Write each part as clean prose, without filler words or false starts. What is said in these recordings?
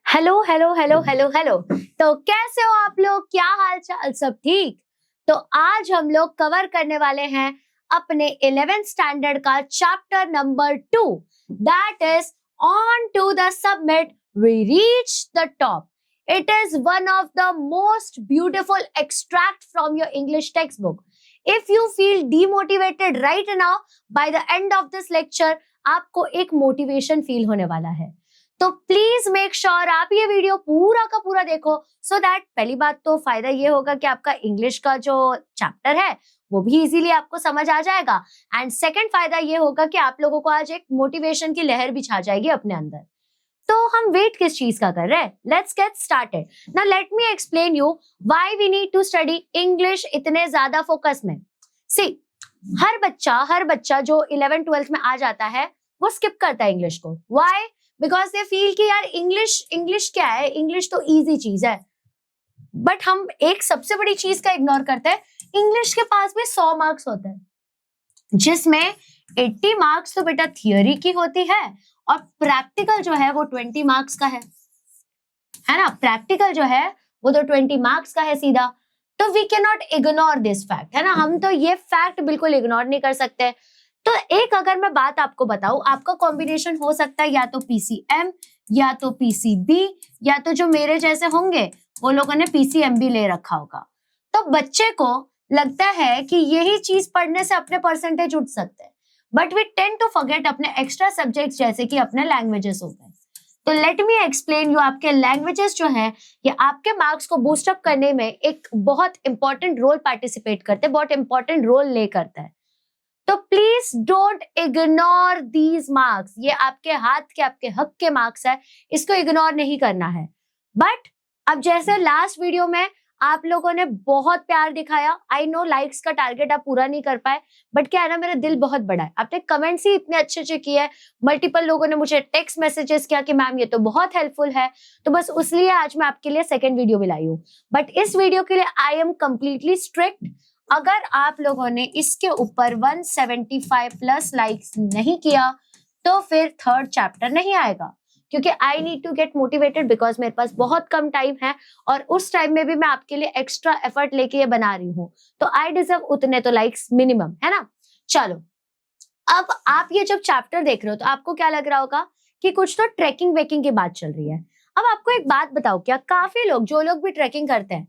Hello hello hello hello hello. तो कैसे हो आप लोग? क्या हाल चाल? सब ठीक? तो आज हम लोग कवर करने वाले हैं अपने 11th स्टैंडर्ड का chapter number 2, that is on to the summit we reach the top. It is one of the most beautiful extract from your English text book. If you feel demotivated right now, by the end of this lecture आपको एक motivation feel होने वाला है। तो please make sure आप ये video पूरा का पूरा देखो, सो दैट पहली बात तो फायदा ये होगा कि आपका इंग्लिश का जो चैप्टर है वो भी इजीली आपको समझ आ जाएगा। एंड सेकंड फायदा ये होगा कि आप लोगों को आज एक मोटिवेशन की लहर भी छा जाएगी अपने अंदर। तो हम वेट किस चीज का कर रहे हैं? Let's get started. Now let me explain you why we need to study English इतने ज्यादा फोकस में। सी, हर बच्चा जो 11th 12th में आ जाता है वो स्किप करता है इंग्लिश को। व्हाई? बिकॉज दे फील कि यार इंग्लिश क्या है, इंग्लिश तो इजी चीज है। बट हम एक सबसे बड़ी चीज का इग्नोर करते हैं, इंग्लिश के पास में 100 मार्क्स होते हैं, जिसमें 80 मार्क्स तो बेटा थियोरी की होती है और प्रैक्टिकल जो है वो 20 मार्क्स का है ना। प्रैक्टिकल जो है वो तो 20 मार्क्स का है सीधा। तो we can not ignore this fact, है ना। हम तो ये फैक्ट बिल्कुल इग्नोर नहीं कर सकते। तो एक अगर मैं बात आपको बताऊं, आपका कॉम्बिनेशन हो सकता है या तो पीसीएम या तो पीसीबी, या तो जो मेरे जैसे होंगे वो लोगों ने पीसीएम भी ले रखा होगा। तो बच्चे को लगता है कि यही चीज पढ़ने से अपने परसेंटेज उठ सकते हैं, but we tend to forget अपने एक्स्ट्रा सब्जेक्ट्स जैसे कि अपने लैंग्वेजेस होते हैं। तो लेट मी एक्सप्लेन यू, आपके लैंग्वेजेस जो है ये आपके मार्क्स को बूस्ट अप करने में एक बहुत इंपॉर्टेंट रोल पार्टिसिपेट करते हैं, बहुत इंपॉर्टेंट रोल ले करता है। तो please don't ignore these marks. ये आपके हाथ के, आपके हक के मार्क्स है, इसको इग्नोर नहीं करना है। बट अब जैसे लास्ट वीडियो में आप लोगों ने बहुत प्यार दिखाया, आई नो लाइक्स का टारगेट आप पूरा नहीं कर पाए, बट क्या है ना, मेरा दिल बहुत बड़ा है। आपने कमेंट्स ही इतने अच्छे अच्छे किए हैं, मल्टीपल लोगों ने मुझे टेक्स्ट मैसेजेस किया कि मैम ये तो बहुत हेल्पफुल है। तो बस उसलिए आज मैं आपके लिए सेकेंड वीडियो भी लाई हूँ। बट इस वीडियो के लिए आई एम कंप्लीटली स्ट्रिक्ट। अगर आप लोगों ने इसके ऊपर 175 प्लस लाइक्स नहीं किया तो फिर थर्ड चैप्टर नहीं आएगा, क्योंकि I need to get motivated, because मेरे पास बहुत कम टाइम है और उस टाइम में भी मैं आपके लिए एक्स्ट्रा एफर्ट लेके ये बना रही हूँ। तो आई डिजर्व उतने तो लाइक्स मिनिमम, है ना। चलो, अब आप ये जब चैप्टर देख रहे हो तो आपको क्या लग रहा होगा कि कुछ तो ट्रैकिंग वेकिंग की बात चल रही है। अब आपको एक बात बताओ, क्या काफी लोग, जो लोग भी ट्रैकिंग करते हैं,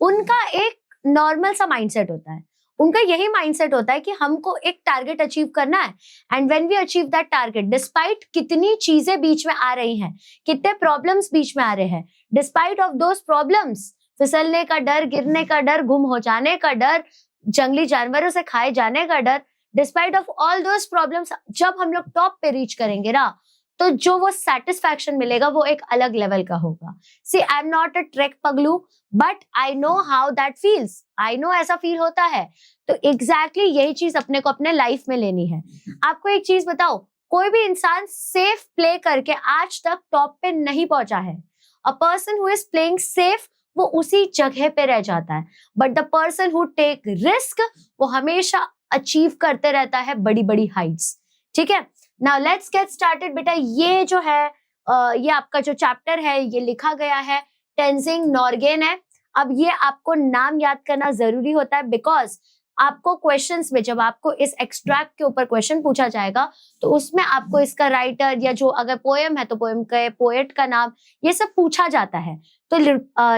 उनका एक नॉर्मल सा माइंडसेट होता है। उनका यही माइंडसेट होता है कि हमको एक टारगेट अचीव करना है, and when we achieve that target, despite कितनी चीजें बीच में आ रही हैं, कितने प्रॉब्लम्स बीच में आ रहे हैं, डिस्पाइट ऑफ दोस प्रॉब्लम्स, फिसलने का डर, गिरने का डर, गुम हो जाने का डर, जंगली जानवरों से खाए जाने का डर, despite of all those problems, जब हम लोग टॉप पे रीच करेंगे ना, तो जो वो सेटिस्फैक्शन मिलेगा वो एक अलग लेवल का होगा। See, I am not a track पगलू, but I know how that feels. I know ऐसा फील होता है। तो एग्जैक्टली यही चीज अपने को अपने लाइफ में लेनी है। आपको एक चीज बताओ, कोई भी इंसान सेफ प्ले करके आज तक टॉप पे नहीं पहुंचा है। A person who is playing safe, वो उसी जगह पे रह जाता है, but the person who take risk, वो हमेशा अचीव करते रहता है बड़ी बड़ी हाइट्स। ठीक है, नाउ लेट्स गेट स्टार्टेड। बेटा ये जो है ये आपका जो चैप्टर है ये लिखा गया है टेंजिंग नोरगे ने। अब ये आपको नाम याद करना जरूरी होता है, बिकॉज आपको क्वेश्चंस में जब आपको इस एक्सट्रैक्ट के ऊपर क्वेश्चन पूछा जाएगा तो उसमें आपको इसका राइटर, या जो अगर पोएम है तो पोएम के पोएट का नाम, ये सब पूछा जाता है। तो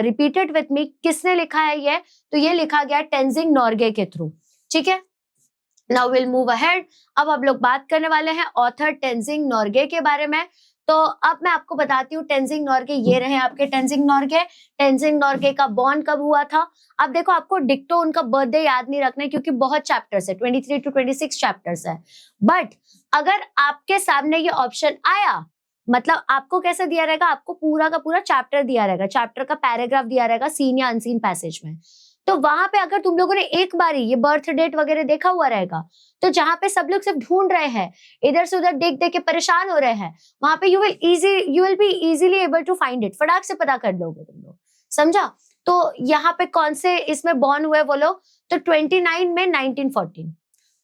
रिपीटेड विथ मी, किसने लिखा है ये? तो ये लिखा गया टेंजिंग नोरगे के थ्रू। ठीक है, नाउ विल मूव अहेड। अब हम लोग बात करने वाले हैं ऑथर टेंजिंग नोरगे के बारे में। तो अब मैं आपको बताती हूँ टेंजिंग नोरगे, ये रहे आपके टेंजिंग नोरगे। टेंजिंग नोरगे का बॉर्न कब हुआ था? अब देखो, आपको डिक्टो उनका बर्थडे याद नहीं रखना है, क्योंकि बहुत चैप्टर्स है, 23 to 26 चैप्टर्स है। बट अगर आपके सामने ये ऑप्शन आया, मतलब आपको कैसे दिया रहेगा, आपको पूरा का पूरा चैप्टर दिया रहेगा, चैप्टर का पैराग्राफ दिया रहेगा सीन या अनसीन पैसेज में। तो वहां पे अगर तुम लोगों ने एक बार ही ये बर्थ डेट वगैरह देखा हुआ रहेगा, तो जहां पे सब लोग सिर्फ ढूंढ रहे हैं, इधर से उधर देख देख के परेशान हो रहे हैं, वहां पे you will be easily able to find it, फटाक से पता कर लोगे तुम लोग। समझा? तो यहाँ पे कौन से इसमें बॉर्न हुए वो लोग? तो 29 में 1914।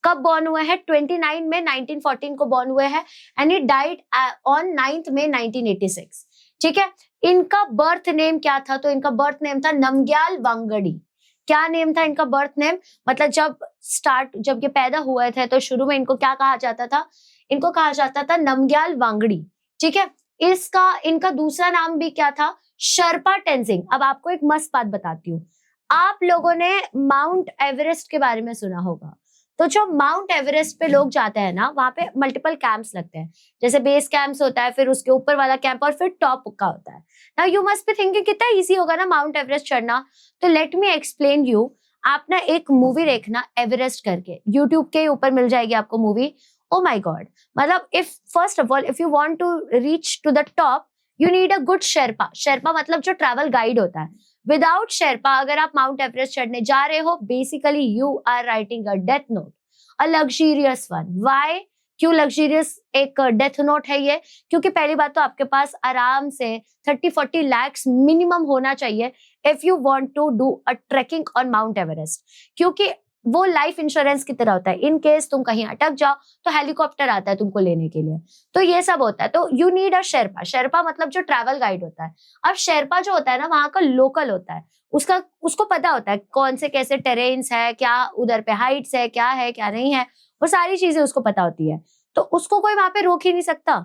कब बॉर्न हुए हैं? 29 में 1914 को बॉर्न हुए हैं, and he died on 9th में 1986। ठीक है। इनका बर्थ नेम क्या था? तो इनका बर्थ नेम था नमग्याल वांगडी। क्या नेम था इनका बर्थ नेम? मतलब जब ये पैदा हुए थे तो शुरू में इनको क्या कहा जाता था? इनको कहा जाता था नमग्याल वांगडी। ठीक है। इनका दूसरा नाम भी क्या था? शर्पा टेंजिंग। अब आपको एक मस्त बात बताती हूँ। आप लोगों ने माउंट एवरेस्ट के बारे में सुना होगा। तो जो माउंट एवरेस्ट पे लोग जाते हैं ना, वहां पे मल्टीपल कैंप्स लगते हैं। जैसे बेस कैंप्स होता है, फिर उसके ऊपर वाला कैंप और फिर टॉप का होता है। Now you must be thinking कितना इजी होगा ना माउंट एवरेस्ट चढ़ना। तो लेट मी एक्सप्लेन यू। आप ना एक मूवी देखना एवरेस्ट करके, यूट्यूब के ऊपर मिल जाएगी आपको मूवी। Oh my God. मतलब if first of all if you want to reach to the top, you need a good sherpa. Sherpa मतलब जो ट्रैवल गाइड होता है। विदाउट शेरपा अगर आप माउंट एवरेस्ट चढ़ने जा रहे हो, basically you are writing a death note, a luxurious one. Why? क्यों लग्जरियस एक डेथ नोट है ये? क्योंकि पहली बात तो आपके पास आराम से 30-40 lakhs मिनिमम होना चाहिए if you want to do a trekking on Mount Everest. क्योंकि वो लाइफ इंश्योरेंस की तरह होता है। इन केस तुम कहीं अटक जाओ तो हेलीकॉप्टर आता है तुमको लेने के लिए। तो ये सब होता है। तो यू नीड अ शेरपा। शेरपा मतलब जो ट्रैवल गाइड होता है। अब शेरपा जो होता है ना, वहां का लोकल होता है। उसको पता होता है कौन से कैसे टेरेन्स है, क्या उधर पे हाइट्स है, क्या नहीं है, वो सारी चीजें उसको पता होती है। तो उसको कोई वहां पे रोक ही नहीं सकता।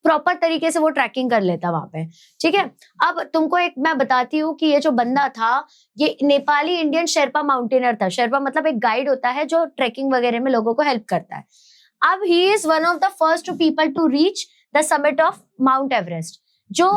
प्रॉपर तरीके से वो ट्रैकिंग कर लेता वहां पे। ठीक है। अब तुमको एक मैं बताती हूँ कि ये जो बंदा था, ये नेपाली इंडियन शेरपा माउंटेनर था। शेरपा मतलब एक गाइड होता है जो ट्रैकिंग वगैरह में लोगों को हेल्प करता है। अब he is one of the first people to reach the summit of Mount Everest. जो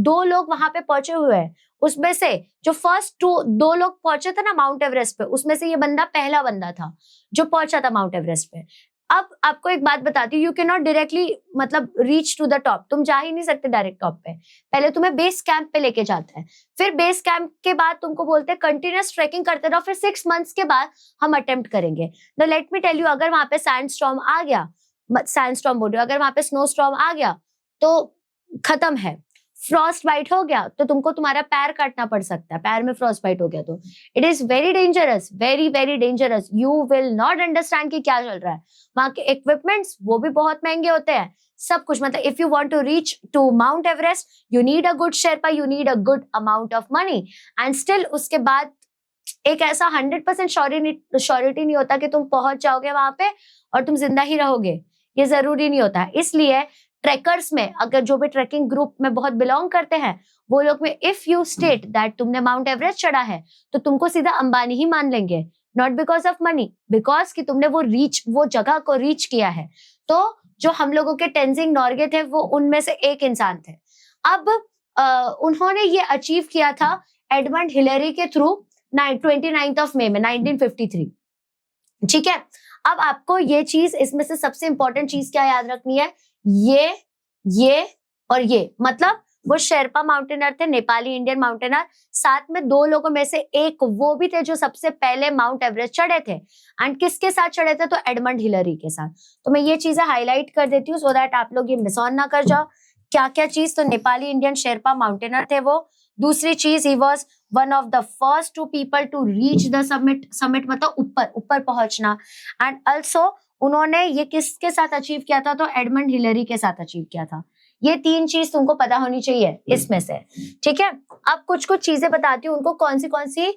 दो लोग वहां पे पहुंचे हुए हैं, उसमें से जो फर्स्ट दो लोग पहुंचे थे ना माउंट एवरेस्ट पे, उसमें से ये बंदा पहला बंदा था जो पहुंचा था माउंट एवरेस्ट पे। अब आपको एक बात बताती हूँ, यू कैन नॉट डायरेक्टली मतलब रीच टू द टॉप। तुम जा ही नहीं सकते डायरेक्ट टॉप पे। पहले तुम्हें बेस कैंप पे लेके जाते हैं, फिर बेस कैंप के बाद तुमको बोलते हैं कंटिन्यूअस ट्रैकिंग करते रहो, फिर 6 months के बाद हम अटेम्प्ट करेंगे। Now let me tell you, अगर वहां पे सैंडस्टॉर्म आ गया, सैंडस्टॉर्म बोल रही हूँ, अगर वहां पे स्नोस्टॉर्म आ गया तो खत्म है। फ्रॉस्ट बाइट हो गया तो तुमको तुम्हारा पैर काटना पड़ सकता है। पैर में फ्रॉस्ट बाइट हो गया तो it is very dangerous, very very dangerous. You will not understand कि क्या चल रहा है। वहां के इक्विपमेंट्स वो भी बहुत महंगे होते हैं, सब कुछ। मतलब if you want to reach to Mount Everest, you need a good sherpa, you need a good amount of money. And still उसके बाद एक ऐसा 100% श्योरिटी नहीं होता कि तुम पहुंच जाओगे वहां पे और तुम जिंदा ही रहोगे। ये जरूरी नहीं होता है। इसलिए ट्रैकर्स में अगर जो भी ट्रैकिंग ग्रुप में बहुत बिलोंग करते हैं, वो लोग में इफ यू स्टेट दैट तुमने माउंट एवरेस्ट चढ़ा है, तो तुमको सीधा अंबानी ही मान लेंगे। Not because of money, because कि तुमने वो जगह को रीच किया है। तो जो हम लोगों के टेंजिंग नॉर्गे थे, वो उनमें से एक इंसान थे। अब उन्होंने ये अचीव किया था एडमंड हिलेरी के थ्रू 29 मई में 1953। ठीक है। अब आपको ये चीज, इसमें से सबसे इंपॉर्टेंट चीज क्या याद रखनी है? ये और ये, मतलब वो शेरपा माउंटेनर थे, नेपाली इंडियन माउंटेनर। साथ में दो लोगों में से एक वो भी थे जो सबसे पहले माउंट एवरेस्ट चढ़े थे। एंड किसके साथ चढ़े थे? तो एडमंड हिलरी के साथ। तो मैं ये चीजें हाईलाइट कर देती हूँ सो दैट आप लोग ये मिस ऑन ना कर जाओ। क्या क्या चीज? तो नेपाली इंडियन शेरपा माउंटेनर थे वो। दूसरी चीज, he was one of the first two people to reach the summit मतलब ऊपर पहुंचना। एंड ऑल्सो उन्होंने ये किसके साथ अचीव किया था? तो एडमंड हिलरी के साथ अचीव किया था। ये 3 चीज तुमको पता होनी चाहिए इसमें से। ठीक है। अब कुछ चीजें बताती हूँ उनको कौन सी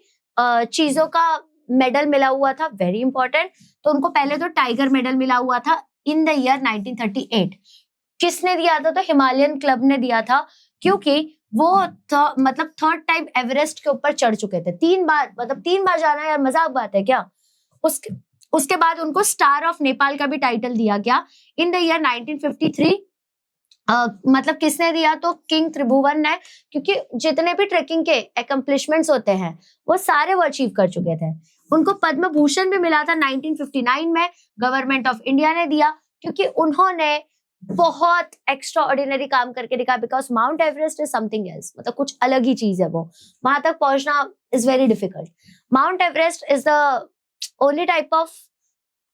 चीजों का मेडल मिला हुआ था, वेरी इंपॉर्टेंट। तो उनको पहले तो टाइगर मेडल मिला हुआ था इन द ईयर 1938। किसने दिया था? तो हिमालयन क्लब ने दिया था, क्योंकि वो मतलब 3rd टाइम एवरेस्ट के ऊपर चढ़ चुके थे। 3 बार, मतलब 3 बार जाना यार मजाक बात है क्या? उसके बाद उनको स्टार ऑफ नेपाल का भी टाइटल दिया गया इन द ईयर 1953। मतलब किसने दिया? तो किंग त्रिभुवन ने। क्योंकि जितने भी ट्रेकिंग के अकम्प्लिशमेंट्स होते हैं वो सारे वो अचीव कर चुके थे। उनको पद्म भूषण भी मिला था 1959 में, गवर्नमेंट ऑफ इंडिया ने दिया, क्योंकि उन्होंने बहुत एक्स्ट्रा ऑर्डिनरी काम करके दिखा। Because mount Everest is something else, मतलब कुछ अलग ही चीज है। वो वहां तक पहुंचना is very difficult. Mount Everest is the only type of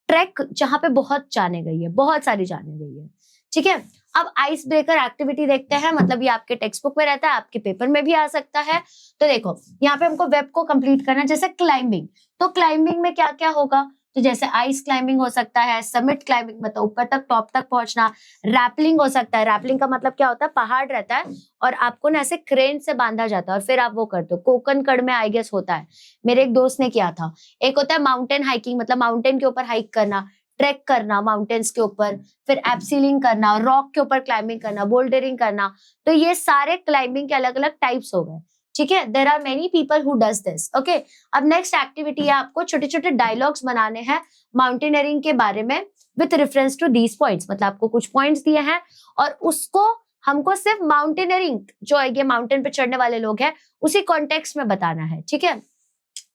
track जहां पे बहुत जाने गई है, बहुत सारी जाने गई है। ठीक है। अब आइस ब्रेकर एक्टिविटी देखते हैं। मतलब ये आपके टेक्स्ट बुक में रहता है, आपके पेपर में भी आ सकता है। तो देखो यहाँ पे हमको वेब को कंप्लीट करना है, जैसे क्लाइंबिंग। तो क्लाइंबिंग में क्या क्या होगा? तो जैसे आइस क्लाइंबिंग हो सकता है, समिट क्लाइंबिंग मतलब ऊपर तक टॉप तक पहुंचना, रैपलिंग हो सकता है। रैपलिंग का मतलब क्या होता है, पहाड़ रहता है और आपको ना ऐसे क्रेन से बांधा जाता है और फिर आप वो करते हो। कोकणकढ़ में आई गेस होता है, मेरे एक दोस्त ने किया था। एक होता है माउंटेन हाइकिंग, मतलब माउंटेन के ऊपर हाइक करना, ट्रैक करना माउंटेन्स के ऊपर, फिर एब्सीलिंग करना, रॉक के ऊपर क्लाइंबिंग करना, बोल्डरिंग करना। तो ये सारे क्लाइंबिंग के अलग अलग टाइप्स हो गए, ठीक है। There are many people who does this, okay. अब नेक्स्ट एक्टिविटी है, आपको छोटे छोटे डायलॉग्स बनाने हैं माउंटेनियरिंग के बारे में with reference to these points. मतलब आपको कुछ पॉइंट्स दिए हैं और उसको हमको सिर्फ माउंटेनियरिंग, जो है ये माउंटेन पे चढ़ने वाले लोग हैं, उसी कॉन्टेक्स्ट में बताना है, ठीक है।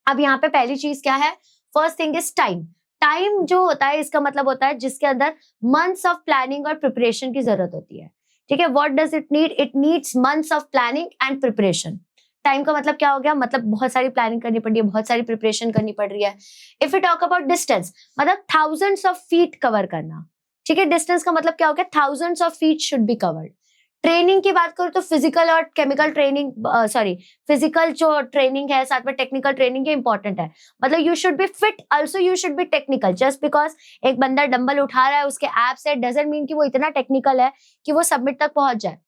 अब यहाँ पे पहली चीज क्या है, first thing is time. Time जो होता है इसका मतलब होता है जिसके अंदर मंथ्स ऑफ प्लानिंग और प्रिपरेशन की जरूरत होती है, ठीक है। What does it need, it needs months of planning and preparation. Time का मतलब क्या हो गया, मतलब बहुत सारी प्लानिंग करनी पड़ रही है, बहुत सारी प्रिपरेशन करनी पड़ रही है। If you talk about distance, मतलब थाउजेंड्स ऑफ फीट कवर करना, ठीक है। डिस्टेंस का मतलब क्या हो गया, thousands of feet should be covered. Training की बात करूं तो फिजिकल और केमिकल ट्रेनिंग, सॉरी फिजिकल जो ट्रेनिंग है साथ में टेक्निकल ट्रेनिंग ये इंपॉर्टेंट है। मतलब you should be fit, also you should be technical. Just because एक बंदा डंबल उठा रहा है, उसके एप्स है, डजंट मीन कि वो इतना टेक्निकल है कि वो सबमिट तक पहुंच जाए।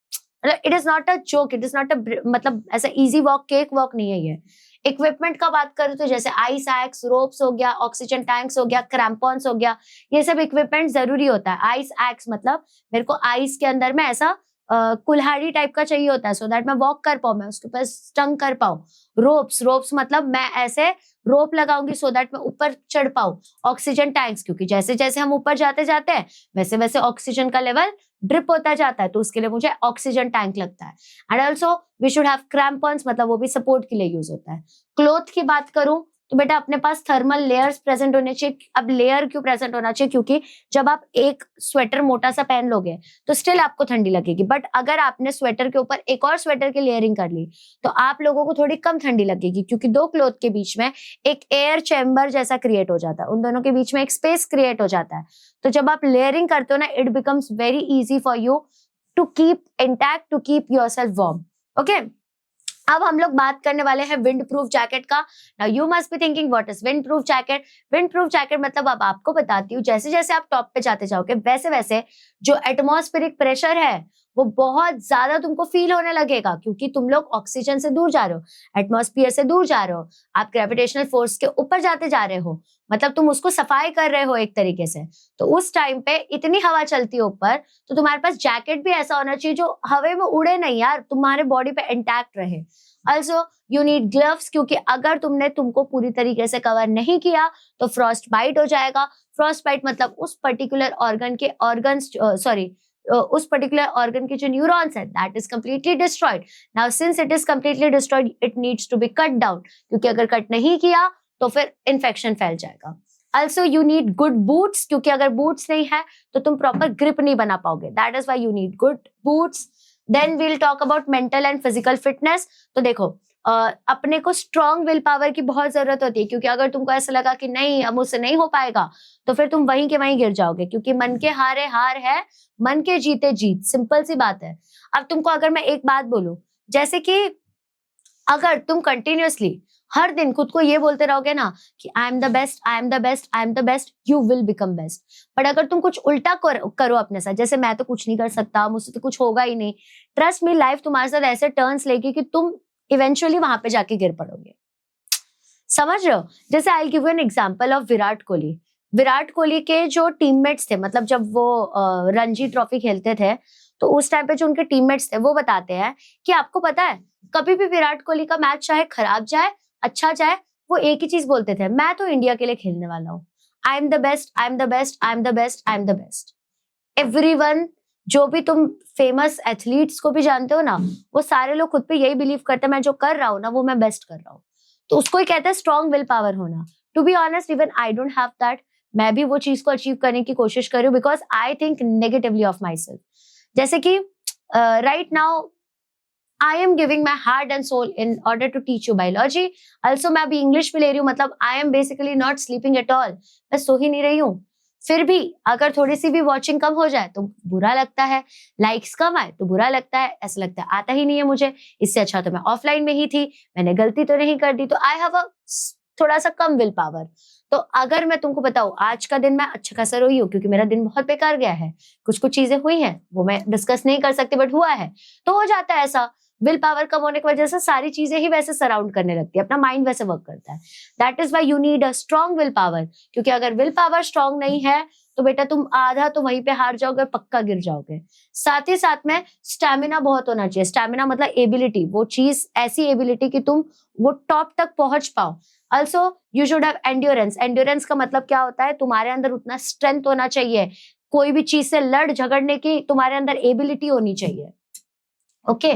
मतलब it is not a joke, it is not a, मतलब ऐसा इजी वॉक, केक वॉक नहीं है ये। इक्विपमेंट का बात करूं तो जैसे आइस एक्स, रोप्स हो गया, ऑक्सीजन टैंक्स हो गया, क्रैम्पॉन्स हो गया, ये सब इक्विपमेंट जरूरी होता है। आइस एक्स मतलब मेरे को आइस के अंदर में ऐसा कुल्हाड़ी टाइप का चाहिए होता है, सो दैट मैं वॉक कर पाऊं, मैं उसके ऊपर स्टंग कर पाऊं। रोप्स, रोप्स मतलब मैं ऐसे रोप लगाऊंगी सो दैट मैं ऊपर चढ़ पाऊं। ऑक्सीजन टैंक्स, क्योंकि जैसे जैसे हम ऊपर जाते जाते हैं वैसे वैसे ऑक्सीजन का लेवल ड्रिप होता जाता है, तो उसके लिए मुझे ऑक्सीजन टैंक लगता है। And also we should have crampons, मतलब वो भी सपोर्ट के लिए यूज होता है। क्लोथ की बात करूं तो बेटा अपने पास थर्मल लेयर्स प्रेजेंट होने चाहिए। अब लेयर क्यों प्रेजेंट होना चाहिए, क्योंकि जब आप एक स्वेटर मोटा सा पहन लोगे तो स्टिल आपको ठंडी लगेगी, बट अगर आपने स्वेटर के ऊपर एक और स्वेटर की लेयरिंग कर ली तो आप लोगों को थोड़ी कम ठंडी लगेगी, क्योंकि दो क्लोथ के बीच में एक एयर चैम्बर जैसा क्रिएट हो जाता है, उन दोनों के बीच में एक स्पेस क्रिएट हो जाता है। तो जब आप लेयरिंग करते हो ना, it becomes very easy for you to keep intact, to keep yourself warm, okay. अब हम लोग बात करने वाले हैं विंड प्रूफ जैकेट का। Now you must be thinking what is wind proof jacket. Wind proof jacket मतलब अब आपको बताती हूँ, जैसे जैसे आप टॉप पे जाते जाओगे वैसे वैसे जो एटमॉस्फेरिक प्रेशर है वो बहुत ज्यादा तुमको फील होने लगेगा, क्योंकि तुम लोग ऑक्सीजन से दूर जा रहे हो, एटमॉस्फेयर से दूर जा रहे हो, आप ग्रेविटेशनल फोर्स के ऊपर जाते जा रहे हो, मतलब तुम उसको सफाई कर रहे हो एक तरीके से। तो उस टाइम पे इतनी हवा चलती है ऊपर, तो तुम्हारे पास जैकेट भी ऐसा होना चाहिए जो हवा में उड़े नहीं यार, तुम्हारे बॉडी पे इंटैक्ट रहे। ऑल्सो यू नीड ग्लव्स, क्योंकि अगर तुमको पूरी तरीके से कवर नहीं किया तो फ्रॉस्ट बाइट हो जाएगा। फ्रॉस्ट बाइट मतलब उस पर्टिकुलर ऑर्गन के उस पर्टिकुलर ऑर्गन के जो न्यूरॉन्स है that is completely destroyed. Now since it is completely destroyed it needs to be cut down, क्योंकि अगर कट नहीं किया तो फिर इन्फेक्शन फैल जाएगा। Also you need good boots, क्योंकि अगर बूट्स नहीं है तो तुम प्रॉपर ग्रिप नहीं बना पाओगे, that is why you need good boots. Then we'll talk about mental and physical fitness. तो देखो अपने को स्ट्रॉन्ग विल पावर की बहुत जरूरत होती है, क्योंकि अगर तुमको ऐसा लगा कि नहीं अब मुझसे नहीं हो पाएगा तो फिर तुम वहीं के वहीं गिर जाओगे, क्योंकि मन के हारे हार है, मन के जीते जीत, सिंपल सी बात है। अब तुमको अगर मैं एक बात बोलूं, जैसे कि अगर तुम कंटिन्यूअसली हर दिन खुद को ये बोलते रहोगे ना कि I am the best, I am the best, I am the best, you will become best. But अगर तुम कुछ उल्टा करो अपने साथ, जैसे मैं तो कुछ नहीं कर सकता, मुझसे तो कुछ होगा ही नहीं, ट्रस्ट मी लाइफ तुम्हारे साथ ऐसे टर्न्स लेगी कि तुम इवेंचुअली वहां पे जाके गिर पड़ोगे। समझ रहे हो? जैसे I give you an example of Virat Kohli. Virat Kohli के जो टीममेट्स थे, मतलब जब वो रणजी ट्रॉफी खेलते थे तो उस टाइम पे जो उनके टीममेट्स थे वो बताते हैं कि आपको पता है कभी भी विराट कोहली का मैच चाहे खराब जाए अच्छा जाए, वो एक ही चीज बोलते थे, मैं तो इंडिया के लिए खेलने वाला हूँ। I am the best, I am the best, I am the best, I am the best. Everyone, जो भी तुम फेमस एथलीट्स को भी जानते हो ना, वो सारे लोग खुद पे यही बिलीव करते हैं मैं जो कर रहा हूँ ना वो मैं बेस्ट कर रहा हूँ। तो उसको ही कहते हैं स्ट्रॉन्ग विल पावर होना। To be honest even I don't have that. मैं भी वो चीज को अचीव करने की कोशिश कर रही हूँ because I think negatively of my self. जैसे कि right now I am giving my heart and soul in order to teach you biology. Also मैं अभी इंग्लिश भी ले रही हूँ, मतलब I am basically not sleeping at all, मैं सो ही नहीं रही हूँ। फिर भी अगर थोड़ी सी भी वॉचिंग कम हो जाए तो बुरा लगता है, लाइक्स कम आए तो बुरा लगता है, ऐसा लगता है आता ही नहीं है मुझे, इससे अच्छा तो मैं ऑफलाइन में ही थी, मैंने गलती तो नहीं कर दी। तो आई हैव अ थोड़ा सा कम विल पावर। तो अगर मैं तुमको बताऊं, आज का दिन मैं अच्छा खासा रोई हूँ क्योंकि मेरा दिन बहुत बेकार गया है, कुछ कुछ चीजें हुई हैं, वो मैं डिस्कस नहीं कर सकती बट हुआ है, तो हो जाता है ऐसा। विल पावर कम होने की वजह से सारी चीजें ही वैसे सराउंड करने लगती है, अपना माइंड वैसे वर्क करता है। That is why you need a strong will power, क्योंकि अगर विल पावर स्ट्रॉन्ग नहीं है तो बेटा तुम आधा तो वहीं पे हार जाओगे, पक्का गिर जाओगे। साथ ही साथ में स्टैमिना बहुत होना चाहिए। स्टैमिना मतलब एबिलिटी, वो चीज ऐसी एबिलिटी कि तुम वो टॉप तक पहुंच पाओ। Also you should have endurance. Endurance का मतलब क्या होता है, तुम्हारे अंदर उतना स्ट्रेंथ होना चाहिए, कोई भी चीज से लड़ झगड़ने की तुम्हारे अंदर एबिलिटी होनी चाहिए। ओके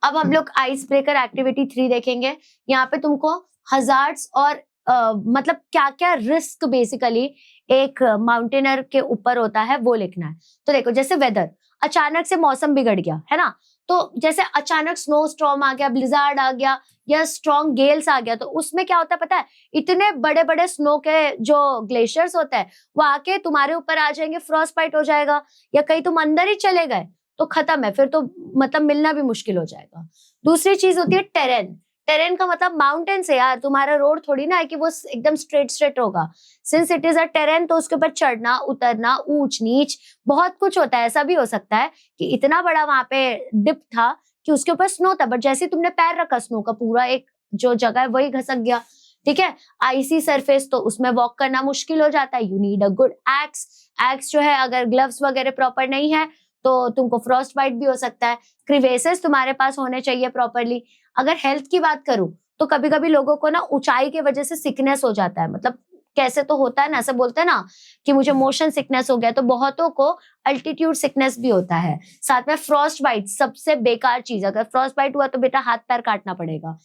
अब हम लोग आइस ब्रेकर एक्टिविटी 3 देखेंगे। यहाँ पे तुमको हजार्ड्स और मतलब क्या क्या रिस्क बेसिकली एक माउंटेनर के ऊपर होता है वो लिखना है। तो देखो जैसे वेदर, अचानक से मौसम बिगड़ गया है ना, तो जैसे अचानक स्नो स्टॉर्म आ गया, ब्लिजार्ड आ गया या स्ट्रॉन्ग गेल्स आ गया, तो उसमें क्या होता है पता है, इतने बड़े बड़े स्नो के जो ग्लेशियर्स होते हैं वो आके तुम्हारे ऊपर आ जाएंगे, फ्रॉस्ट बाइट हो जाएगा, या कहीं तुम अंदर ही चले गए तो खत्म है, फिर तो मतलब मिलना भी मुश्किल हो जाएगा। दूसरी चीज होती है टेरेन। टेरेन का मतलब माउंटेन से यार, तुम्हारा रोड थोड़ी ना है कि वो एकदम स्ट्रेट स्ट्रेट होगा। Since it is a terrain तो उसके ऊपर चढ़ना उतरना, ऊंच नीच बहुत कुछ होता है। ऐसा भी हो सकता है कि इतना बड़ा वहां पे डिप था कि उसके ऊपर स्नो था, बट जैसे तुमने पैर रखा स्नो का पूरा एक जो जगह है वही घसक गया। ठीक है, आईसी सरफेस तो उसमें वॉक करना मुश्किल हो जाता है। You need a good x. X जो है, अगर ग्लव्स वगैरह प्रॉपर नहीं है तो तुमको फ्रॉस्ट बाइट भी हो सकता है। क्रिवेसेस तुम्हारे पास होने चाहिए प्रॉपरली। अगर हेल्थ की बात करूं तो कभी कभी लोगों को ना ऊंचाई की वजह से सिकनेस हो जाता है, मतलब कैसे तो होता है ना, ऐसे बोलते हैं ना कि मुझे मोशन सिकनेस हो गया, तो बहुतों को अल्टीट्यूड सिकनेस भी होता है। साथ में फ्रॉस्ट बाइट सबसे बेकार चीज, अगर फ्रॉस्ट बाइट हुआ तो बेटा हाथ पैर काटना पड़ेगा।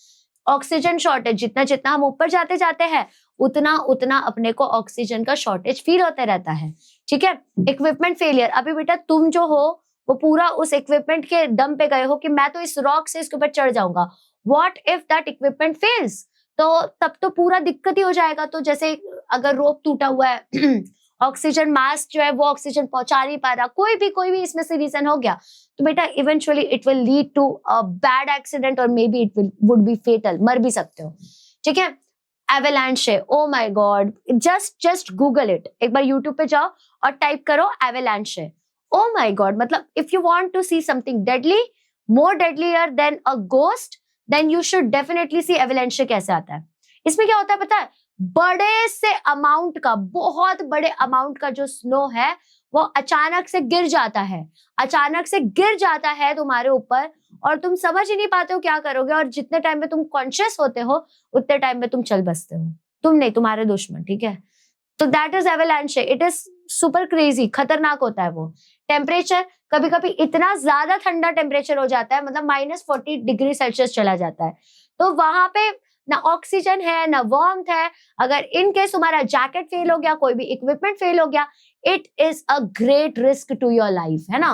ऑक्सीजन शॉर्टेज, जितना जितना हम ऊपर जाते जाते हैं उतना उतना अपने को ऑक्सीजन का शॉर्टेज फील होता रहता है। ठीक है, इक्विपमेंट फेलियर, अभी बेटा तुम जो हो वो पूरा उस इक्विपमेंट के दम पे गए हो कि मैं तो इस रॉक से इसके ऊपर चढ़ जाऊंगा। What if that equipment fails, तो तब तो पूरा दिक्कत ही हो जाएगा। तो जैसे अगर रोप टूटा हुआ है ऑक्सीजन मास्क जो है वो ऑक्सीजन पहुंचा नहीं पा रहा, कोई भी इसमें से रीजन हो गया, तो बेटा eventually it will lead to a bad accident और maybe it would be fatal, मर भी सकते हो। ठीक है, एवेलांच है, oh my God, just Google it, एक बार यूट्यूब पे जाओ और टाइप करो एवेलांच है। ओ माय गॉड, मतलब if you want to see something deadly, more deadlier than a ghost, then you should definitely see avalanche कैसे आता है। इसमें क्या होता है पता है, बड़े से अमाउंट का, बहुत बड़े अमाउंट का जो स्नो है वो अचानक से गिर जाता है, अचानक से गिर जाता है तुम्हारे ऊपर और तुम समझ ही नहीं पाते हो क्या करोगे, और जितने टाइम में तुम कॉन्शियस होते हो उतने टाइम में तुम चल बसते हो, तुम नहीं तुम्हारे दुश्मन। ठीक है, तो that is avalanche. It is super crazy, खतरनाक होता है वो। टेम्परेचर, कभी कभी इतना ज्यादा ठंडा टेम्परेचर हो जाता है, मतलब -40 डिग्री सेल्सियस चला जाता है, तो वहां पे ना ऑक्सीजन है ना वार्मथ है। अगर इन केस तुम्हारा जैकेट फेल हो गया, कोई भी इक्विपमेंट फेल हो गया, it is a great risk to your life, है ना।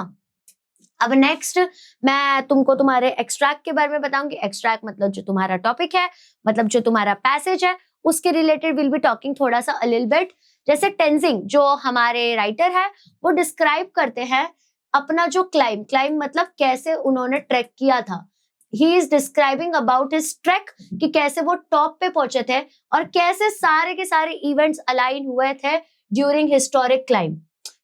अब नेक्स्ट मैं तुमको तुम्हारे एक्सट्रैक्ट के बारे में बताऊंगी। एक्सट्रैक्ट मतलब जो तुम्हारा टॉपिक है, मतलब जो तुम्हारा पैसेज है, उसके रिलेटेड विल बी टॉकिंग थोड़ा सा अ लिटिल बिट। जैसे टेंजिंग जो हमारे राइटर है वो डिस्क्राइब करते हैं अपना जो क्लाइम मतलब कैसे उन्होंने ट्रैक किया था। He is describing about his track कि कैसे वो टॉप पे पहुंचे थे और कैसे सारे के सारे इवेंट्स अलाइन हुए थे ड्यूरिंग हिस्टोरिक क्लाइम।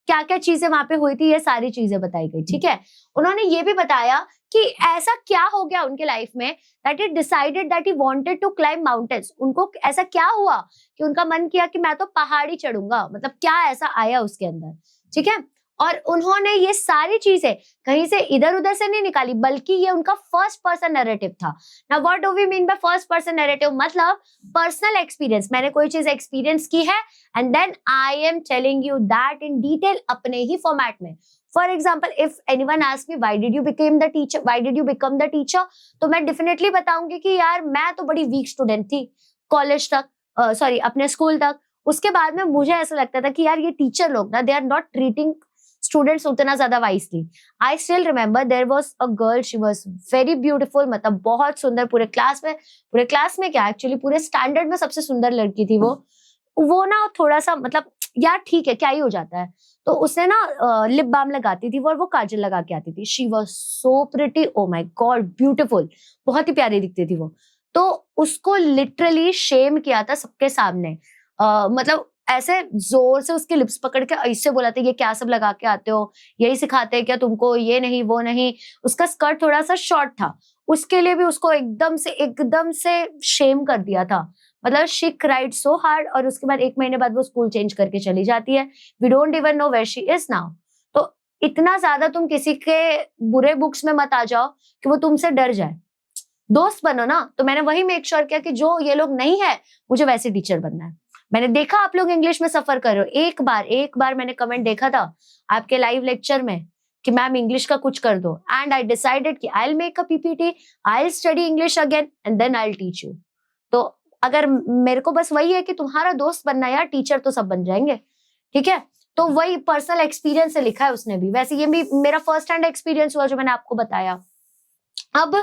क्या क्या चीजें वहां पे हुई थी, ये सारी चीजें बताई गई। ठीक है, उन्होंने ये भी बताया कि ऐसा क्या हो गया उनके लाइफ में that it decided that he wanted to climb mountains. उनको ऐसा क्या हुआ कि उनका मन किया कि मैं तो पहाड़ी चढ़ूंगा, मतलब क्या ऐसा आया उसके अंदर। ठीक है, और उन्होंने ये सारी चीजें कहीं से इधर उधर से नहीं निकाली, बल्कि ये उनका फर्स्ट पर्सन नैरेटिव था। Now what do we mean by first person narrative, मतलब पर्सनल एक्सपीरियंस, मैंने कोई चीज एक्सपीरियंस की है and then I am telling you that in detail अपने ही फॉर्मेट में। For example, if anyone ask me why did you become the teacher, why did you become the teacher, तो मैं डेफिनेटली बताऊंगी कि यार मैं तो बड़ी वीक स्टूडेंट थी कॉलेज तक, सॉरी अपने स्कूल तक। उसके बाद में मुझे ऐसा लगता था कि यार ये टीचर लोग ना they are not treating students उतना ज्यादा wisely. I still remember there was a girl, she was very beautiful, मतलब बहुत सुंदर, पूरे क्लास में क्या एक्चुअली पूरे स्टैंडर्ड में सबसे सुंदर लड़की थी वो ना थोड़ा सा मतलब यार ठीक है क्या ही हो जाता है, तो उसने ना लिप बाम लगाती थी वो, और वो काजल लगा के आती थी। She was so pretty, O my God beautiful, बहुत ही प्यारी दिखती थी वो। तो उसको लिटरली शेम किया था सबके सामने। मतलब ऐसे जोर से उसके लिप्स पकड़ के ऐसे बोला था, ये क्या सब लगा के आते हो, यही सिखाते हैं क्या तुमको, ये नहीं वो नहीं। उसका स्कर्ट थोड़ा सा शॉर्ट था, उसके लिए भी उसको एकदम से शेम कर दिया था। मतलब शी क्राइड सो हार्ड, और उसके बाद 1 महीने बाद वो स्कूल चेंज करके चली जाती है। We don't even know where she is now. तो इतना ज्यादा तुम किसी के बुरे बुक्स में मत आ जाओ कि वो तुमसे डर जाए। दोस्त बनो ना। तो मैंने वही मेक श्योर किया कि जो ये लोग नहीं है, मुझे वैसे टीचर बनना है। मैंने देखा आप लोग इंग्लिश में सफर कर रहे हो। एक बार मैंने कमेंट देखा था आपके लाइव लेक्चर में कि मैम इंग्लिश का कुछ कर दो, एंड आई डिसाइडेड कि I will make a PPT, I will study English again and then I will teach you. तो अगर मेरे को बस वही है कि तुम्हारा दोस्त बनना यार, टीचर तो सब बन जाएंगे, ठीक है। तो वही पर्सनल एक्सपीरियंस से लिखा है उसने भी। वैसे ये भी मेरा फर्स्ट हैंड एक्सपीरियंस हुआ जो मैंने आपको बताया। अब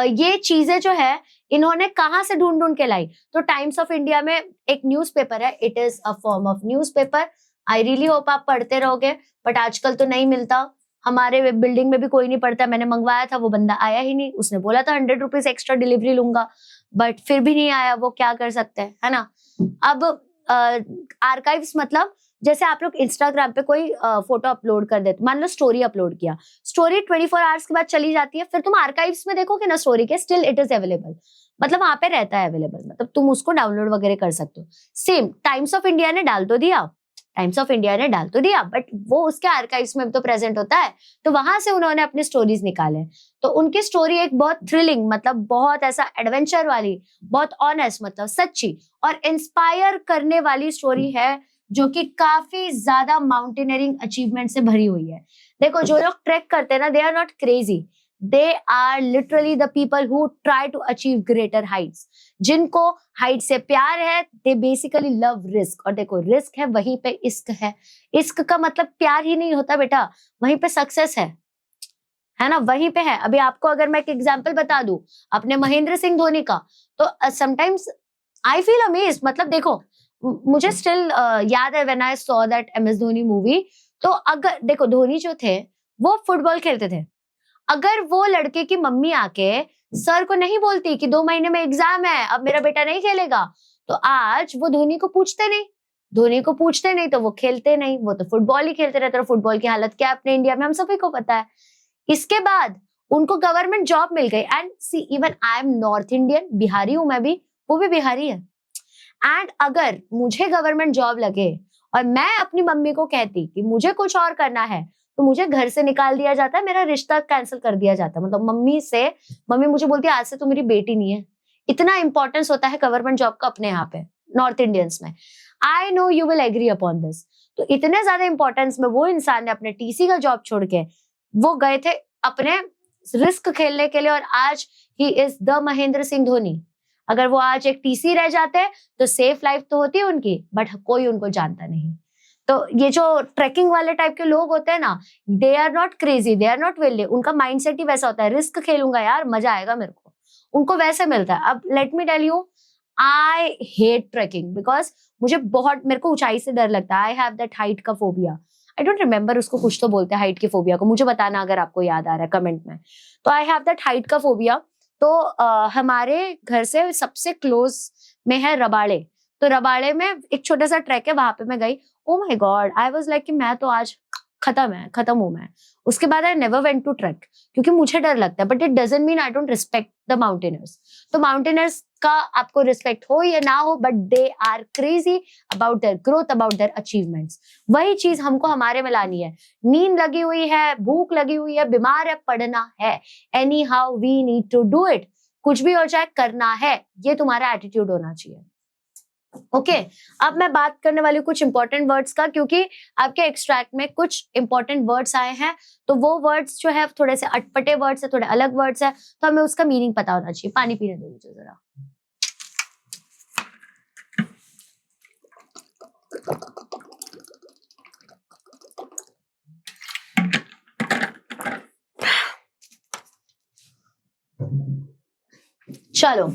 ये चीजें जो है इन्होंने कहाँ से ढूंढ ढूंढ के लाई, तो टाइम्स ऑफ इंडिया में एक न्यूज़पेपर है, it is a form of newspaper. I really hope आप पढ़ते रहोगे, बट आजकल तो नहीं मिलता। हमारे बिल्डिंग में भी कोई नहीं पढ़ता। मैंने मंगवाया था, वो बंदा आया ही नहीं। उसने बोला था 100 रुपीज एक्स्ट्रा डिलीवरी लूंगा, बट फिर भी नहीं आया। वो क्या कर सकते हैं, है ना। अब आर्काइव्स मतलब जैसे आप लोग इंस्टाग्राम पे कोई फोटो अपलोड कर देते, मान लो स्टोरी अपलोड किया, स्टोरी 24 आवर्स के बाद चली जाती है, फिर तुम आर्काइव्स में देखोगे ना स्टोरी के, स्टिल इट इज अवेलेबल। मतलब वहां पे रहता है अवेलेबल, मतलब तुम उसको डाउनलोड वगैरह कर सकते हो। सेम टाइम्स ऑफ इंडिया ने डाल तो दिया, बट वो उसके आर्काइव्स में भी तो प्रेजेंट होता है। तो वहां से उन्होंने अपने स्टोरीज निकाले। तो उनकी स्टोरी एक बहुत थ्रिलिंग, मतलब बहुत ऐसा एडवेंचर वाली, बहुत ऑनेस्ट, मतलब सच्ची और इंस्पायर करने वाली स्टोरी है, जो कि काफी ज्यादा माउंटेनियरिंग अचीवमेंट से भरी हुई है। देखो जो लोग ट्रैक करते हैं ना, they are not crazy, they are literally the people who try to achieve greater heights. जिनको हाइट से प्यार है, दे बेसिकली लव रिस्क। और देखो रिस्क है, वहीं पे इश्क है। इश्क का मतलब प्यार ही नहीं होता बेटा, वहीं पे सक्सेस है ना, वहीं पे है। अभी आपको अगर मैं एक एग्जांपल बता दूं अपने महेंद्र सिंह धोनी का, तो समटाइम्स आई फील अमेज्ड। मतलब देखो मुझे स्टिल याद है when I saw that MS Dhoni movie. तो अगर देखो धोनी जो थे वो फुटबॉल खेलते थे, अगर वो लड़के की मम्मी आके सर को नहीं बोलती कि 2 महीने में एग्जाम है, अब मेरा बेटा नहीं खेलेगा, तो आज वो धोनी को पूछते नहीं तो वो खेलते नहीं, वो तो फुटबॉल ही खेलते रहते। फुटबॉल की हालत क्या है अपने इंडिया में हम सभी को पता है। इसके बाद उनको गवर्नमेंट जॉब मिल गई, and see even I am North Indian, Bihari हूं मैं भी, वो भी बिहारी है। एंड अगर मुझे गवर्नमेंट जॉब लगे और मैं अपनी मम्मी को कहती कि मुझे कुछ और करना है, तो मुझे घर से निकाल दिया जाता है, मेरा रिश्ता कैंसिल कर दिया जाता है। मतलब मम्मी मुझे बोलती है आज से तू मेरी बेटी नहीं है। इतना इंपॉर्टेंस होता है गवर्नमेंट जॉब का अपने यहाँ पे नॉर्थ इंडियंस में। I know you will agree upon this. तो इतने ज्यादा इंपॉर्टेंस में वो इंसान ने अपने TC का जॉब छोड़ के वो गए थे अपने रिस्क खेलने के लिए, और आज he is the Mahendra Singh Dhoni. अगर वो आज एक TC रह जाते तो सेफ लाइफ तो होती है उनकी, बट कोई उनको जानता नहीं। तो ये जो ट्रैकिंग वाले टाइप के लोग होते हैं ना, they are not crazy, they are not willy. उनका माइंडसेट ही वैसा होता है, रिस्क खेलूंगा यार, मजा आएगा मेरे को, उनको वैसे मिलता है। अब let me tell you, I hate trekking because मेरे को ऊंचाई से डर लगता है। आई हैव दैट हाइट का फोबिया। आई डोंट रिमेम्बर उसको कुछ तो बोलते हैं हाइट के फोबिया को, मुझे बताना अगर आपको याद आ रहा है कमेंट में। तो आई हैव दैट हाइट का फोबिया। तो हमारे घर से सबसे क्लोज में है रबाड़े। तो रबाड़े में एक छोटा सा ट्रैक है, वहां पे मैं गई। Oh my God, I was like कि मैं तो आज खत्म हूं मैं। उसके बाद I never went to trek, क्योंकि मुझे डर लगता है, but it doesn't mean I don't respect the mountaineers. तो माउंटेनर्स का आपको रिस्पेक्ट हो या ना हो, but they are crazy about their growth, about their achievements. वही चीज हमको हमारे में लानी है। नींद लगी हुई है, भूख लगी हुई है, बीमार है, पढ़ना है, anyhow we need to do it. कुछ भी हो जाए करना है, ये तुम्हारा एटीट्यूड होना चाहिए। ओके अब मैं बात करने वाली हूँ कुछ इंपॉर्टेंट वर्ड्स का, क्योंकि आपके एक्सट्रैक्ट में कुछ इंपॉर्टेंट वर्ड्स आए हैं। तो वो वर्ड्स जो है थोड़े से अटपटे वर्ड्स है, थोड़े अलग वर्ड्स है, तो हमें उसका मीनिंग पता होना चाहिए। पानी पीने दो मुझे जरा। चलो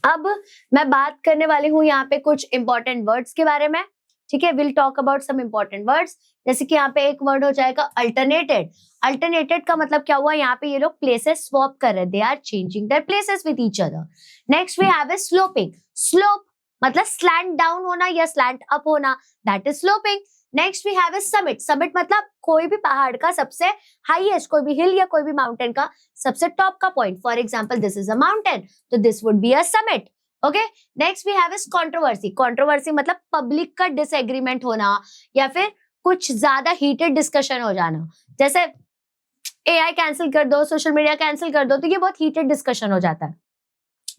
अब मैं बात करने वाली हूँ यहाँ पे कुछ इंपॉर्टेंट वर्ड्स के बारे में, ठीक है, will talk about some important words, जैसे कि यहाँ पे एक वर्ड हो जाएगा अल्टरनेटेड। अल्टरनेटेड का मतलब क्या हुआ, यहाँ पे ये लोग प्लेसेस स्वैप कर रहे हैं, they are changing their places with each other. Next we have a sloping. Slope मतलब स्लैंट डाउन होना या स्लैंट अप होना, that is sloping. Next we have a summit. Summit मतलब कोई भी पहाड़ का सबसे हाईएस्ट, कोई भी हिल या कोई भी माउंटेन का सबसे टॉप का point. For example this is a mountain, तो this would be a summit. Okay, next we have is controversy. Controversy मतलब पब्लिक का डिसएग्रीमेंट होना या फिर कुछ ज्यादा हीटेड डिस्कशन हो जाना, जैसे एआई कैंसिल कर दो, सोशल मीडिया कैंसिल कर दो, तो ये बहुत हीटेड डिस्कशन हो जाता है।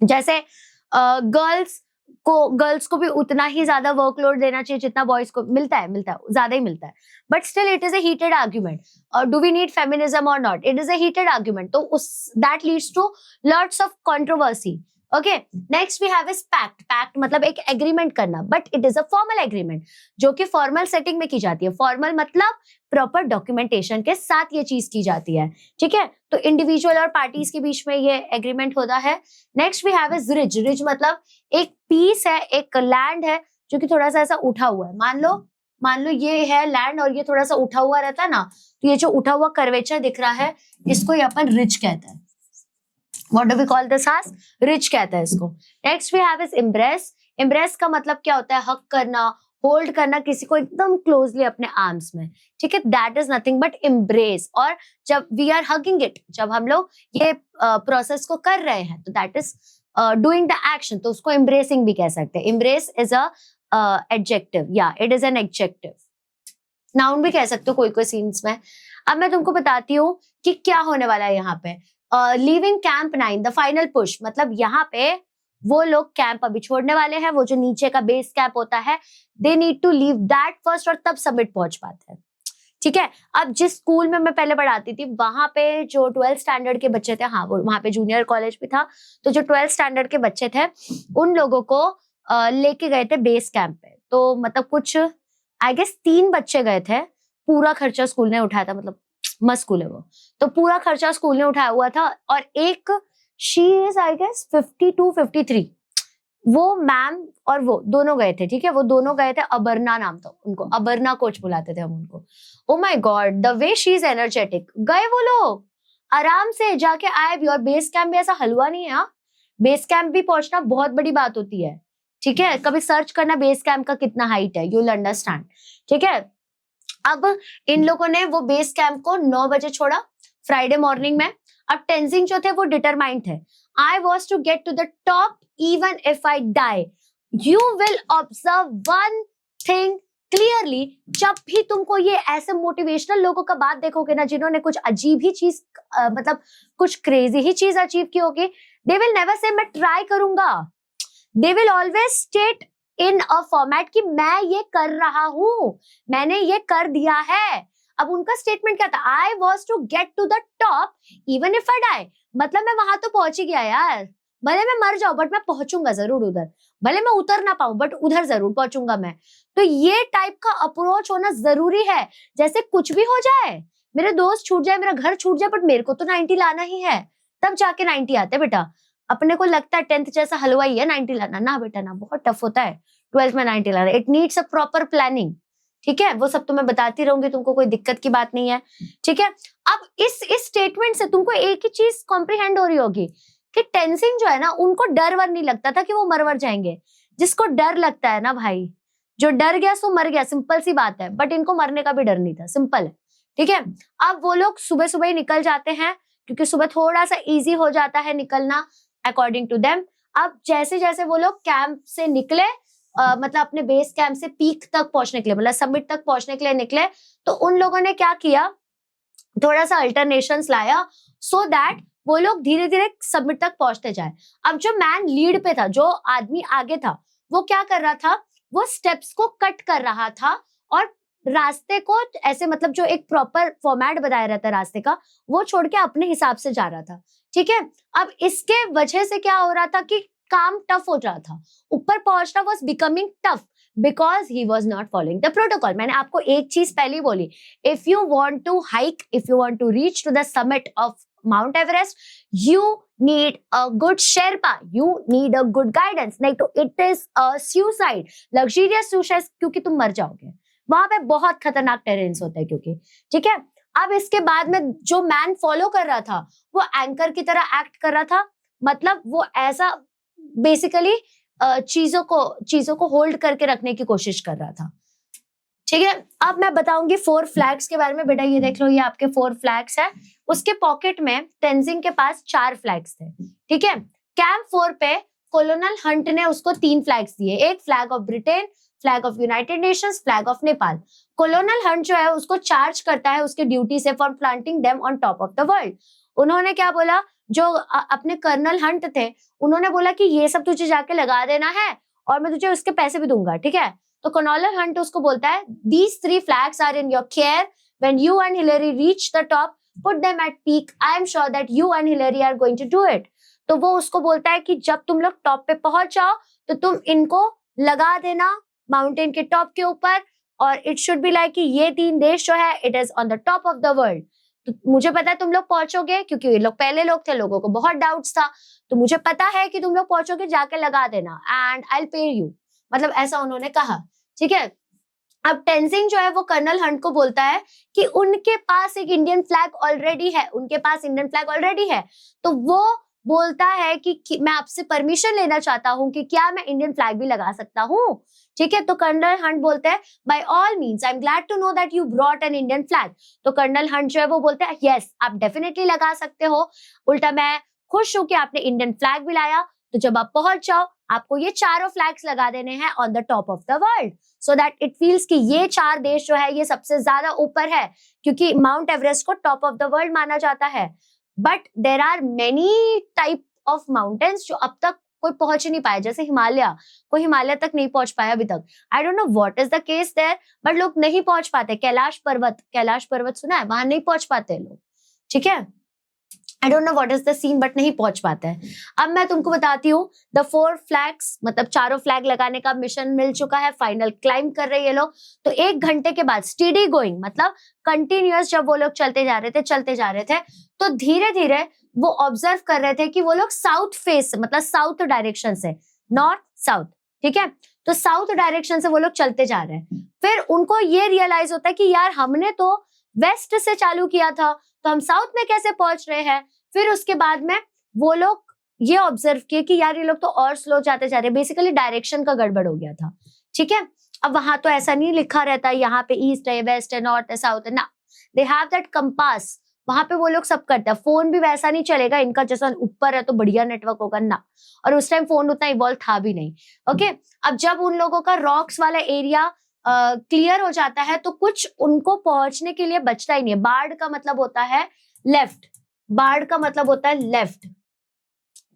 जैसे गर्ल्स को भी उतना ही ज्यादा वर्कलोड देना चाहिए जितना बॉयज को मिलता है ज्यादा ही मिलता है, but still it is a heated argument. Do we need feminism और not, it is a heated argument, तो उस that leads to lots of controversy. Okay, next we have is pact. Pact मतलब एक एग्रीमेंट करना, but it is a formal agreement जो कि formal setting में की जाती है। फॉर्मल मतलब प्रॉपर डॉक्यूमेंटेशन के साथ ये चीज की जाती है, ठीक है, तो इंडिविजुअल और पार्टीज के बीच में ये एग्रीमेंट होता है। Next we have is ridge. Ridge मतलब एक पीस है, एक लैंड है जो कि थोड़ा सा ऐसा उठा हुआ है। मान लो ये है लैंड और ये थोड़ा सा उठा हुआ रहता है ना, तो ये जो उठा हुआ कर्वेचर दिख रहा है, इसको ये अपन रिज कहते हैं। What do we call this as? Rich कहते हैं इसको। Next we have is embrace. Embrace का मतलब क्या होता है, हक करना, होल्ड करना किसी को एकदम क्लोजली अपने आर्म्स में, ठीक है, that is nothing but embrace। और जब we are hugging it, जब हम लोग ये प्रोसेस को कर रहे हैं, तो that is doing the action, तो उसको embracing भी कह सकते हैं। embrace is a adjective, yeah, it is an adjective. Noun भी कह सकते हो कोई कोई सीन्स में। अब मैं तुमको बताती हूँ कि क्या होने वाला है यहाँ पे। Leaving camp 9 the final push, मतलब यहाँ पे वो लोग कैंप अभी छोड़ने वाले हैं, वो जो नीचे का बेस कैंप होता है, they need to leave that first, और तब समिट पहुंच पाते हैं, ठीक है। अब जिस स्कूल में मैं पहले पढ़ाती थी, वहां पे जो 12th स्टैंडर्ड के बच्चे थे, हाँ, वो वहां पे जूनियर कॉलेज भी था, तो जो 12th स्टैंडर्ड के बच्चे थे उन लोगों को लेके गए थे बेस कैंप पे। तो मतलब कुछ आई गेस 3 बच्चे गए थे, पूरा खर्चा स्कूल ने उठाया था, मतलब मस्त स्कूल है वो, तो पूरा खर्चा स्कूल ने उठाया हुआ था। और एक शी इज आई गेस 52 53, वो मैम और वो दोनों गए थे, ठीक है, वो दोनों गए थे। अबरना नाम था उनको, अबरना कोच बुलाते थे हम उनको। ओ my God, the way she is energetic. गए वो लोग आराम से जाके आए भी, और बेस कैंप भी ऐसा हलवा नहीं है। हाँ, बेस कैंप भी पहुंचना बहुत बड़ी बात होती है, ठीक है, कभी सर्च करना बेस कैंप का कितना हाइट है, यू विल अंडरस्टैंड, ठीक है। अब इन लोगों ने वो बेस कैंप को 9 बजे छोड़ा फ्राइडे मॉर्निंग में। अब टेंजिंग जो थे वो डिटरमाइंड थे, I was to get to the top even if I die. You will observe one thing clearly, जब भी तुमको ये ऐसे मोटिवेशनल लोगों का बात देखोगे ना, जिन्होंने कुछ अजीब ही चीज मतलब कुछ क्रेजी ही चीज अचीव की होगी, दे विल नेवर से मैं ट्राई करूंगा, they will always state in a format कि मैं ये कर रहा हूं, मैंने ये कर दिया है। अब उनका स्टेटमेंट क्या था, I was to get to the top even if I die, मतलब मैं वहां तो पहुंच ही गया यार, भले मैं मर जाऊं बट मैं पहुंचूंगा जरूर उधर, भले मैं उतर ना पाऊं बट उधर जरूर पहुंचूंगा मैं। तो ये टाइप का अप्रोच होना जरूरी है। जैसे कुछ भी हो जाए, मेरे दोस्त छूट जाए, मेरा घर छूट जाए, बट मेरे को तो 90 लाना ही है, तब जाके 90 आते बेटा। अपने को लगता है 10th जैसा हलवा ही है 90 लाना, ना बेटा ना, बहुत टफ होता है 12th में 90 लाना। It needs a proper planning, ठीक है, वो सब तो मैं बताती रहूंगी, तुमको कोई दिक्कत की बात नहीं है, ठीक है। अब इस स्टेटमेंट से तुमको एक ही चीज कॉम्प्रिहेंड हो रही होगी कि टेंजिंग जो है ना, उनको डर वर नहीं लगता था कि वो मरवर जाएंगे। जिसको डर लगता है ना भाई, जो डर गया सो मर गया, सिंपल सी बात है। बट इनको मरने का भी डर नहीं था, सिंपल है, ठीक है। अब वो लोग सुबह सुबह ही निकल जाते हैं, क्योंकि सुबह थोड़ा सा इजी हो जाता है निकलना अकॉर्डिंग टू देम। अब जैसे जैसे वो लोग कैंप से निकले, मतलब अपने बेस कैंप से पीक तक पहुंचने के लिए, मतलब समिट तक पहुंचने के लिए निकले, तो उन लोगों ने क्या किया, थोड़ा सा अल्टरनेशंस लाया सो दैट वो लोग धीरे धीरे समिट तक पहुंचते जाए। अब जो मैन लीड पे था, जो आदमी आगे था, वो क्या कर रहा था, वो स्टेप्स को कट कर रहा था और रास्ते को ऐसे, मतलब जो एक प्रॉपर फॉर्मेट बताया रहता है रास्ते का, वो छोड़ के अपने हिसाब से जा रहा था, ठीक है। अब इसके वजह से क्या हो रहा था कि काम टफ हो रहा था, ऊपर पहुंचना was becoming tough because he was not following the protocol. मैंने आपको एक चीज पहले बोली, if you want to hike, if you want to reach to the summit of Mount Everest, you need a good sherpa, you need a good guidance, नहीं तो it is suicide, luxurious suicide, क्योंकि तुम मर जाओगे। वहां पे बहुत खतरनाक टेरेन्स होता है क्योंकि, ठीक है। अब इसके बाद में जो मैन फॉलो कर रहा था वो एंकर की तरह एक्ट कर रहा था, मतलब वो ऐसा बेसिकली चीजों को होल्ड करके रखने की कोशिश कर रहा था, ठीक है। अब मैं बताऊंगी 4 फ्लैग्स के बारे में। बेटा ये देख लो, ये आपके 4 फ्लैग्स है। उसके पॉकेट में तेंजिंग के पास 4 फ्लैग्स थे, ठीक है। कैंप 4 पे कोलोनल हंट ने उसको 3 फ्लैग्स दिए, एक flag of Britain, flag of United Nations, flag of Nepal. Colonel Hunt जो है उसको चार्ज करता है उसके ड्यूटी से for planting them on top of the world. उन्होंने क्या बोला, जो अपने कर्नल हंट थे उन्होंने बोला कि ये सब तुझे जाके लगा देना है और मैं तुझे उसके पैसे भी दूंगा, ठीक है। तो कर्नल हंट उसको बोलता है, these 3 flags are in your care. When you and Hillary reach the top, put them at peak. I am sure that you and Hillary are going to do it. तो वो उसको बोलता है कि जब तुम लोग टॉप पे पहुंच जाओ तो तुम इनको लगा देना माउंटेन के टॉप के ऊपर, और इट शुड बी लाइक कि ये 3 देश जो है it is on the top of the world. तो मुझे पता है तुम लोग पहुंचोगे, क्योंकि ये लोग पहले लोग थे, लोगों को बहुत डाउट्स था, तो मुझे पता है कि तुम लोग पहुंचोगे, जाके लगा देना and I will pay you, मतलब ऐसा उन्होंने कहा, ठीक है। अब तेंजिंग जो है वो कर्नल हंट को बोलता है कि उनके पास एक इंडियन फ्लैग ऑलरेडी है, उनके पास इंडियन फ्लैग ऑलरेडी है। तो वो बोलता है कि मैं आपसे परमिशन लेना चाहता हूं कि क्या मैं इंडियन फ्लैग भी लगा सकता हूं, ठीक है। तो कर्नल हंट बोलते हैं, by all means, I am glad to know that you brought an Indian flag. तो कर्नल हंट जो है वो बोलते हैं, यस आप डेफिनेटली लगा सकते हो, उल्टा मैं खुश हूं कि आपने इंडियन फ्लैग भी लाया। तो जब आप पहुंच जाओ आपको ये चारों फ्लैग्स लगा देने हैं on the top of the world, so that it feels कि ये 4 देश जो है ये सबसे ज्यादा ऊपर है, क्योंकि माउंट एवरेस्ट को टॉप ऑफ द वर्ल्ड माना जाता है। But there are many type of mountains जो अब तक कोई पहुंच ही नहीं पाया, जैसे हिमालय, कोई हिमालय तक नहीं पहुंच पाया अभी तक। I don't know what is the case there, but लोग नहीं पहुंच पाते। कैलाश पर्वत सुना है, वहां नहीं पहुंच पाते लोग, ठीक है। I don't know what is the scene, but नहीं पहुंच पाता है। अब मैं तुमको बताती हूँ द 4 फ्लैग्स, मतलब चारों फ्लैग लगाने का मिशन मिल चुका है, फाइनल क्लाइंब कर रहे हैं लोग। तो 1 घंटे के बाद स्टीडी गोइंग, मतलब कंटिन्यूअस, जब वो लोग चलते जा रहे थे, तो धीरे धीरे वो ऑब्जर्व कर रहे थे कि वो लोग साउथ फेस, मतलब साउथ डायरेक्शन से, नॉर्थ साउथ, ठीक है। तो साउथ डायरेक्शन से वो लोग चलते जा रहे हैं। फिर उनको ये रियलाइज होता है कि यार हमने तो वेस्ट से चालू किया था, तो हम साउथ में कैसे पहुंच रहे हैं। फिर उसके बाद में वो लोग ये ऑब्जर्व किए कि यार ये लोग तो और स्लो जाते जा रहे हैं, बेसिकली डायरेक्शन का गड़बड़ हो गया था, ठीक है। अब वहां तो ऐसा नहीं लिखा रहता यहाँ पे ईस्ट है, वेस्ट है, नॉर्थ है, साउथ है, ना, दे हैव दैट कंपास, वहां पे वो लोग सब करते हैं। फोन भी वैसा नहीं चलेगा इनका, जैसा ऊपर है तो बढ़िया नेटवर्क होगा ना, और उस टाइम फोन उतना इवॉल्व था भी नहीं, ओके। अब जब उन लोगों का रॉक्स वाला एरिया क्लियर हो जाता है तो कुछ उनको पहुंचने के लिए बचता ही नहीं है। बाढ़ का मतलब होता है लेफ्ट, बाढ़ का मतलब होता है लेफ्ट।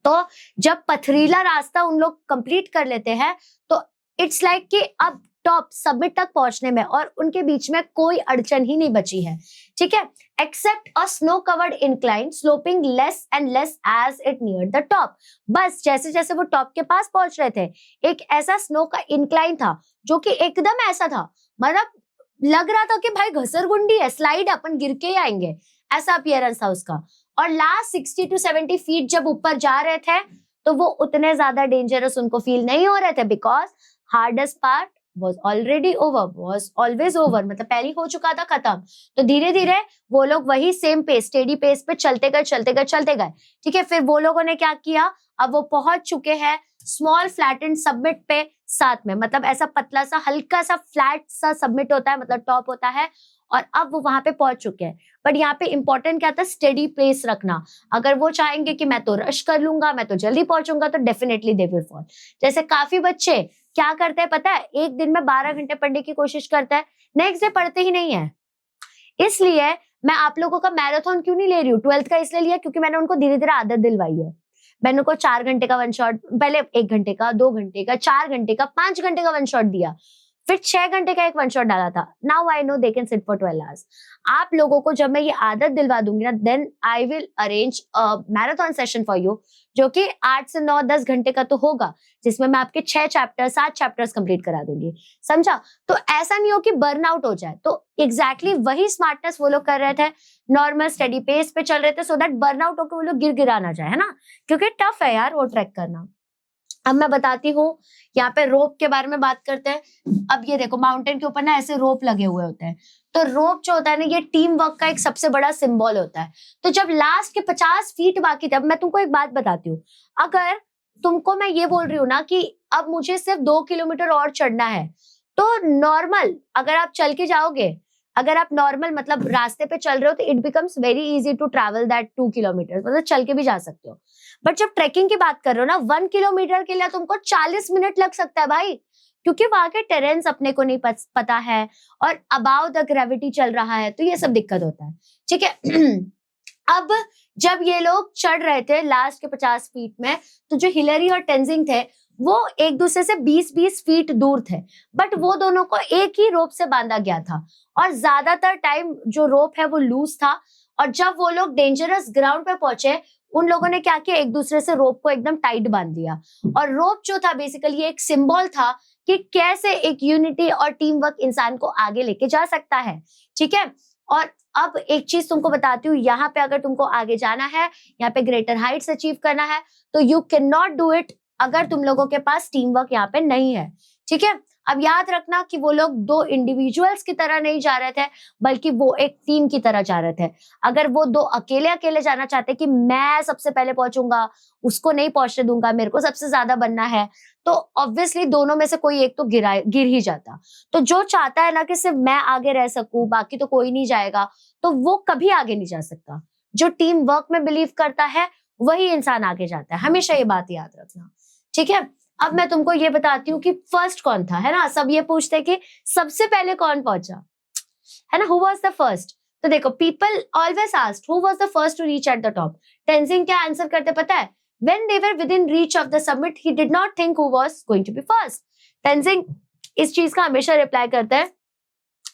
तो जब पथरीला रास्ता उन लोग कंप्लीट कर लेते हैं तो इट्स लाइक कि अब टॉप सबमिट तक पहुंचने में और उनके बीच में कोई अड़चन ही नहीं बची है, ठीक है, except a snow covered incline sloping less and less as it near the top. बस जैसे जैसे वो टॉप के पास पहुंच रहे थे, एक ऐसा स्नो का इंक्लाइन था जो कि एकदम ऐसा था, मतलब लग रहा था कि भाई घसरगुंडी है, स्लाइड, अपन गिर के ही आएंगे, ऐसा अपीयरेंस था उसका। और लास्ट 60 to 70 फीट जब ऊपर जा रहे थे तो वो उतने ज्यादा डेंजरस उनको फील नहीं हो रहे थे, because hardest part was already over, was always over, मतलब पहले हो चुका था खत्म। तो धीरे धीरे वो लोग वही सेम पेस, स्टेडी पेस पे चलते गए, ठीक है। फिर वो लोगों ने क्या किया, अब वो पहुंच चुके हैं स्मॉल फ्लैटेंड सबमिट पे साथ में, मतलब ऐसा पतला सा हल्का सा फ्लैट सा सबमिट होता है, मतलब टॉप होता है, और अब वो वहां पे पहुंच चुके हैं। बट यहाँ पे इंपॉर्टेंट क्या था, स्टेडी पेस रखना। अगर वो चाहेंगे कि मैं तो रश कर लूंगा, मैं तो जल्दी पहुंचूंगा, तो डेफिनेटली दे विल फॉल। जैसे काफी बच्चे क्या करते हैं पता है, एक दिन में 12 घंटे पढ़ने की कोशिश करता है, नेक्स्ट डे पढ़ते ही नहीं है। इसलिए मैं आप लोगों का मैराथन क्यों नहीं ले रही हूँ, 12th का इसलिए लिया क्योंकि मैंने उनको धीरे धीरे आदत दिलवाई है। मैंने उनको 4 घंटे का वन शॉट, पहले 1 घंटे का, 2 घंटे का, 4 घंटे का, 5 घंटे का वन शॉट दिया, फिर 6 घंटे का एक वन शॉट डाला था। Now I know they can sit for 12 hours. आप लोगों को जब मैं ये आदत दिलवा दूंगी ना, then I will arrange a marathon session for you, जो कि 8 से 9-10 घंटे का तो होगा, जिसमें मैं आपके 6 चैप्टर 7 चैप्टर्स कंप्लीट करा दूंगी। समझा? तो ऐसा नहीं हो कि बर्न आउट हो जाए। तो एग्जैक्टली वही स्मार्टनेस वो लोग कर रहे थे, नॉर्मल स्टडी पेस पे चल रहे थे, सो दैट बर्न आउट होकर वो लोग गिरा ना जाए, है ना? क्योंकि टफ है यार वो ट्रैक करना। अब मैं बताती हूँ, यहाँ पे रोप के बारे में बात करते हैं। अब ये देखो, माउंटेन के ऊपर ना ऐसे रोप लगे हुए होते हैं। तो रोप जो होता है ना, ये टीम वर्क का एक सबसे बड़ा सिंबल होता है। तो जब लास्ट के 50 फीट बाकी थे, अब मैं तुमको एक बात बताती हूँ, अगर तुमको मैं ये बोल रही हूँ ना कि अब मुझे सिर्फ 2 किलोमीटर और चढ़ना है, तो नॉर्मल अगर आप चल के जाओगे, अगर आप नॉर्मल मतलब रास्ते पे चल रहे हो, तो it becomes very easy to travel that 2 kilometre, मतलब चल के भी जा सकते हो। बट जब ट्रेकिंग की बात कर रहे हो ना, 1 किलोमीटर के लिए तुमको 40 मिनट लग सकता है भाई, क्योंकि वहां के टेरेंस अपने को नहीं पता है, और अबाव द ग्रेविटी चल रहा है, तो ये सब दिक्कत होता है। ठीक है। अब जब ये लोग चढ़ रहे थे लास्ट के 50 फीट में, तो जो हिलरी और टेंजिंग थे, वो एक दूसरे से 20-20 फीट दूर थे, बट वो दोनों को एक ही रोप से बांधा गया था, और ज्यादातर टाइम जो रोप है वो लूज था। और जब वो लोग डेंजरस ग्राउंड पे पहुंचे, उन लोगों ने क्या किया, एक दूसरे से रोप को एकदम टाइट बांध दिया। और रोप जो था बेसिकली एक सिंबल था कि कैसे एक यूनिटी और टीम वर्क इंसान को आगे लेके जा सकता है। ठीक है। और अब एक चीज तुमको बताती हूँ, यहाँ पे अगर तुमको आगे जाना है, यहाँ पे ग्रेटर हाइट्स अचीव करना है, तो you can not do it अगर तुम लोगों के पास टीम वर्क यहाँ पे नहीं है। ठीक है। अब याद रखना कि वो लोग 2 इंडिविजुअल्स की तरह नहीं जा रहे थे, बल्कि वो एक टीम की तरह जा रहे थे। अगर वो 2 अकेले अकेले जाना चाहते कि मैं सबसे पहले पहुंचूंगा, उसको नहीं पहुंचने दूंगा, मेरे को सबसे ज्यादा बनना है, तो ऑब्वियसली दोनों में से कोई एक तो गिर ही जाता। तो जो चाहता है ना कि सिर्फ मैं आगे रह सकूं, बाकी तो कोई नहीं जाएगा, तो वो कभी आगे नहीं जा सकता। जो टीम वर्क में बिलीव करता है, वही इंसान आगे जाता है। हमेशा ये बात याद रखना। ठीक है। अब मैं तुमको ये बताती हूँ कि फर्स्ट कौन था, है ना? सब ये पूछते हैं कि सबसे पहले कौन पहुंचा, है ना? Who was the first? तो देखो, people always asked who was the first to reach at the top. Tenzing क्या आंसर करते पता है? When they were within reach of the summit, he did not think who was going to be first. Tenzing इस चीज का हमेशा reply करता है,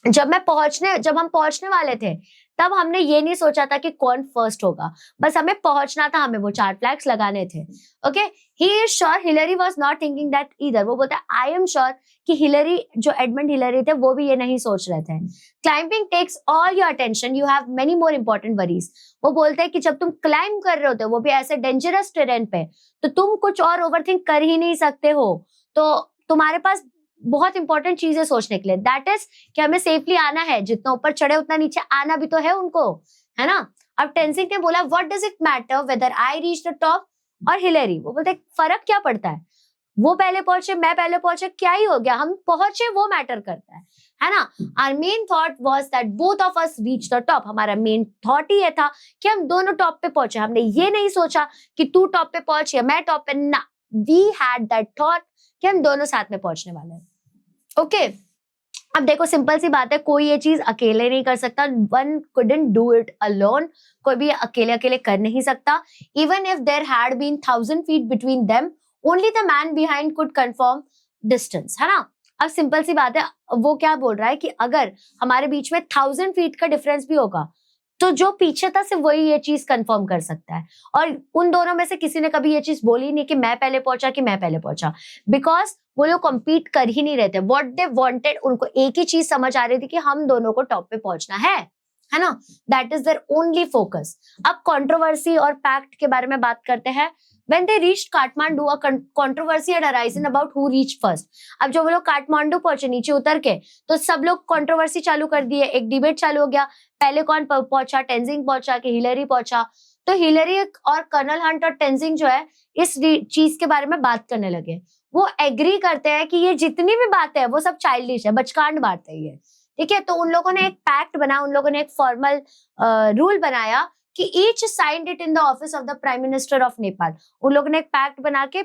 जब हम पहुंचने वाले थे, तब हमने ये नहीं सोचा था कि कौन फर्स्ट होगा, बस हमें पहुंचना था, हमें वो 4 फ्लैग्स लगाने थे। Okay. He is sure Hillary was not thinking that either. वो बोलता है आई एम श्योर कि हिलरी, जो एडमंड हिलरी थे, वो भी ये नहीं सोच रहे थे। Climbing takes all your attention, you have many more important worries. वो बोलते हैं कि जब तुम क्लाइंब कर रहे होते हो, वो भी ऐसे डेंजरस टेरेन पे, तो तुम कुछ और ओवरथिंक कर ही नहीं सकते हो। तो तुम्हारे पास बहुत इंपॉर्टेंट चीजें सोचने के लिए, दैट इज कि हमें सेफली आना है, जितना ऊपर चढ़े उतना नीचे आना भी तो है उनको, है ना? अब टेंजिंग ने बोला what does it matter whether I reach the top और हिलरी? वो बोलते फर्क क्या पड़ता है, वो पहले पहुंचे मैं पहले पहुंचे, क्या ही हो गया, हम पहुंचे वो मैटर करता है ना? Our main thought was that both of us reach the top. हमारा मेन थॉट ही ये था कि हम दोनों टॉप पे पहुंचे। हमने ये नहीं सोचा कि तू टॉप पे पहुंच या मैं टॉप पे, ना, वी हैड दैट थॉट कि हम दोनों साथ में पहुंचने वाले हैं। ओके। अब देखो, सिंपल सी बात है, कोई ये चीज अकेले नहीं कर सकता। One couldn't do it alone. कोई भी अकेले अकेले कर नहीं सकता। Even if there had been 1000 feet between them, only the man behind could confirm distance, है ना? अब सिंपल सी बात है, वो क्या बोल रहा है कि अगर हमारे बीच में 1000 फीट का डिफरेंस भी होगा, तो जो पीछे था सिर्फ वही ये चीज कंफर्म कर सकता है। और उन दोनों में से किसी ने कभी ये चीज बोली नहीं कि मैं पहले पहुंचा कि मैं पहले पहुंचा, बिकॉज वो लोग कम्पीट कर ही नहीं रहे थे। व्हाट दे वांटेड, उनको एक ही चीज समझ आ रही थी कि हम दोनों को टॉप पे पहुंचना है ना? That is there only focus. अब कंट्रोवर्सी और पैक्ट के बारे में बात करते हैं। When they reached Kathmandu, a controversy had arisen about who reached first. अब जब वो लोग काठमांडू पहुंचे नीचे उतर के, तो सब लोग कंट्रोवर्सी चालू कर दिए, एक डिबेट चालू हो गया, पहले कौन पहुंचा, टेंजिंग पहुंचा कि हिलरी पहुंचा? तो हिलरी और कर्नल हंट और टेंजिंग जो है, इस चीज के बारे में बात करने लगे। वो एग्री करते हैं कि ये जितनी भी बातें है वो सब चाइल्डिश है, बचकांड बात है ये। ठीक है। तो उन लोगों ने एक पैक्ट बनाया, उन लोगों ने एक फॉर्मल रूल बनाया कि each signed it in the office of the prime minister of Nepal. उन लोगों ने एक पैक्ट बना के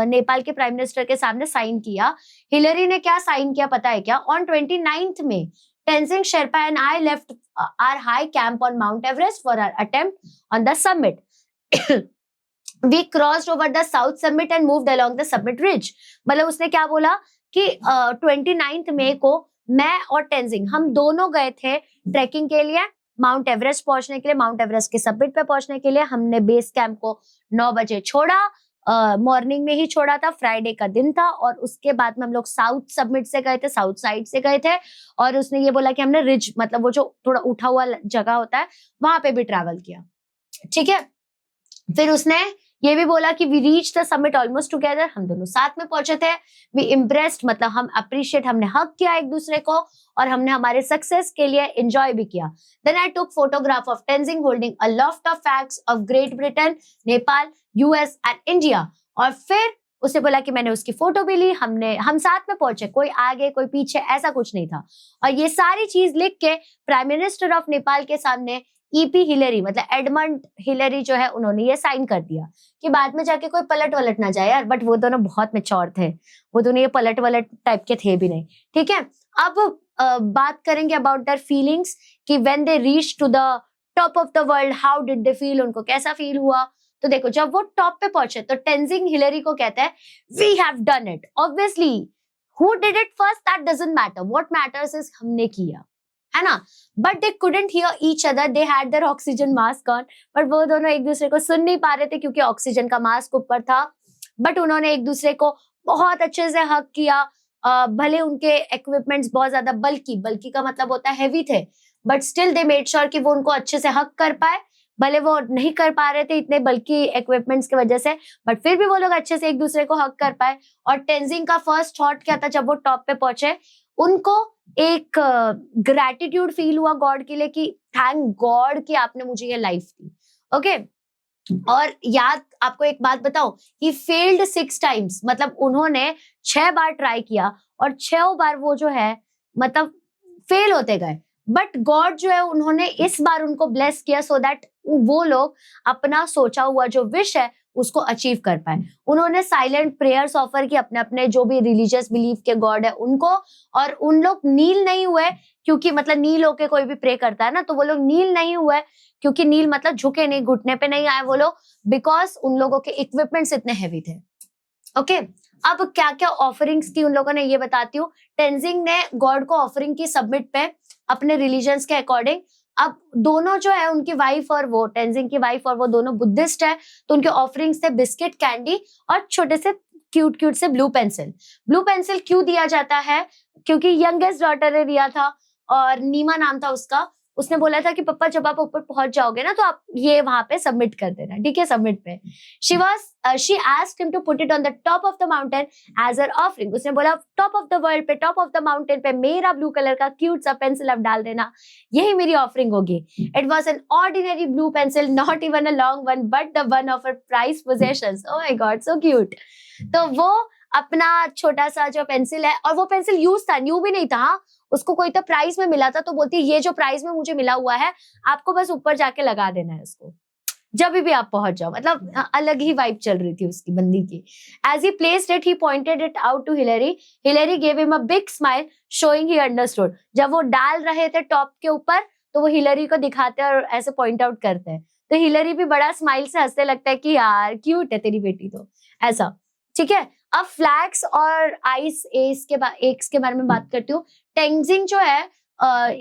नेपाल के प्राइम मिनिस्टर के सामने साइन किया। हिलरी ने क्या साइन किया पता है क्या? On 29th May, Tenzing Sherpa and I left our high camp on Mount Everest for our attempt on the summit. We crossed over the south summit and moved along the summit ridge. मतलब उसने क्या बोला कि 29 मई को मैं और टेंजिंग हम दोनों गए थे ट्रैकिंग के लिए माउंट एवरेस्ट पहुंचने के लिए। माउंट एवरेस्ट के समिट पे पहुंचने के लिए हमने बेस कैंप को 9 बजे छोड़ा, मॉर्निंग में ही छोड़ा था, फ्राइडे का दिन था। और उसके बाद में हम लोग साउथ सबमिट से गए थे, साउथ साइड से गए थे। और उसने ये बोला कि हमने रिज मतलब वो जो थोड़ा उठा हुआ जगह होता है वहां पे भी ट्रैवल किया, ठीक है। फिर उसने ये भी बोला कि we reach the summit almost together, हम दोनों साथ में पहुंचे थे। वी इम्प्रेस्ड मतलब हम अप्रिशिएट, हमने हक किया एक दूसरे को और हमने हमारे सक्सेस के लिए एंजॉय भी किया। Then I took photograph of Tenzing holding aloft of flags of Great Britain, Nepal, US and India. और फिर उसने बोला कि मैंने उसकी फोटो भी ली, हम साथ में पहुंचे, कोई आगे कोई पीछे ऐसा कुछ नहीं था। और ये सारी चीज लिख के प्राइम मिनिस्टर ऑफ नेपाल के सामने ईपी हिलेरी मतलब एडमंड हिलेरी जो है उन्होंने ये साइन कर दिया कि बाद में जाके कोई पलट वलट ना जाए यार। बट वो दोनों बहुत मैच्योर थे, वो दोनों ये पलट वलट टाइप के थे भी नहीं, ठीक है। अब बात करेंगे अबाउट देयर फीलिंग्स कि when they reach to the top of the world how did they feel, उनको कैसा फील हुआ। तो देखो जब वो टॉप पे पहुंचे तो टेंजिंग हिलेरी को कहते हैं we have done it. Obviously who did it first that doesn't matter, what matters is हमने किया, है ना। But they couldn't hear each other, they had their oxygen mask on. But वो दोनों एक दूसरे को सुन नहीं पा रहे थे क्योंकि ऑक्सीजन का मास्क ऊपर था। बट उन्होंने एक दूसरे को बहुत अच्छे से हक किया। भले उनके इक्विपमेंट्स बहुत ज्यादा बल्कि का मतलब होता है हैवी थे, but still they made sure कि वो उनको अच्छे से हक कर पाए। भले वो नहीं कर पा रहे थे इतने बल्कि इक्विपमेंट्स की वजह से, बट फिर भी वो लोग अच्छे से एक दूसरे को हक कर पाए। और टेंजिंग का फर्स्ट थॉट क्या था जब वो टॉप पे पहुंचे, उनको एक ग्रैटिट्यूड फील हुआ गॉड के लिए कि थैंक गॉड कि आपने मुझे ये लाइफ दी, ओके। और याद आपको एक बात बताऊं, ही फेल्ड 6 टाइम्स मतलब उन्होंने 6 बार ट्राई किया और 6 बार वो जो है मतलब फेल होते गए। बट गॉड जो है उन्होंने इस बार उनको ब्लेस किया सो दैट वो लोग अपना सोचा हुआ जो विश है उसको अचीव कर पाए। उन्होंने साइलेंट प्रेयर्स ऑफर की अपने अपने जो भी रिलीजियस बिलीफ के गॉड है उनको। और उन लोग नील नहीं हुए क्योंकि मतलब नील होके कोई भी प्रे करता है ना, तो वो लोग नील नहीं हुए क्योंकि नील मतलब झुके नहीं, घुटने पे नहीं आए वो लोग, बिकॉज उन लोगों के इक्विपमेंट्स इतने हैवी थे, ओके। अब क्या क्या ऑफरिंग्स की उन लोगों ने ये बताती हूँ। टेंजिंग ने गॉड को ऑफरिंग की सबमिट पे अपने रिलीजन्स के अकॉर्डिंग। अब दोनों जो है उनकी वाइफ और वो टेंजिंग की वाइफ और वो दोनों बुद्धिस्ट है, तो उनके ऑफरिंग्स थे बिस्किट, कैंडी और छोटे से क्यूट से ब्लू पेंसिल। ब्लू पेंसिल क्यों दिया जाता है, क्योंकि यंगेस्ट डॉटर ने दिया था और नीमा नाम था उसका। उसने बोला था कि पापा जब आप ऊपर पहुंच जाओगे ना तो आप ये वहां पे सबमिट कर देना, ठीक है। सबमिट पे she asked him to put it on the top of the mountain as her offering। उसने बोला टॉप ऑफ द वर्ल्ड पे, टॉप ऑफ द माउंटेन पे मेरा ब्लू कलर का क्यूट सा पेंसिल आप डाल देना, यही मेरी ऑफरिंग होगी। It was an ordinary blue pencil, not even a long one but the one of her prize possessions. Oh my God so cute. तो वो अपना छोटा सा जो पेंसिल है, और वो पेंसिल यूज था, न्यू भी नहीं था, उसको कोई तो प्राइस में मिला था, तो बोलती है ये जो प्राइस में मुझे मिला हुआ है आपको बस ऊपर जाके लगा देना है उसको जब भी आप पहुंच जाओ। मतलब अलग ही वाइब चल रही थी उसकी बंदी की। As he placed it he pointed it out to Hillary. Hillary gave him a big smile showing he understood. जब वो डाल रहे थे टॉप के ऊपर तो वो हिलेरी को दिखाते और ऐसे पॉइंट आउट करते हैं, तो हिलेरी भी बड़ा स्माइल से हंसने लगता है कि यार क्यूट है तेरी बेटी, तो ऐसा, ठीक है। अब फ्लैग्स और आइस एक्स के बारे में बात करती हूँ। टेंजिंग जो है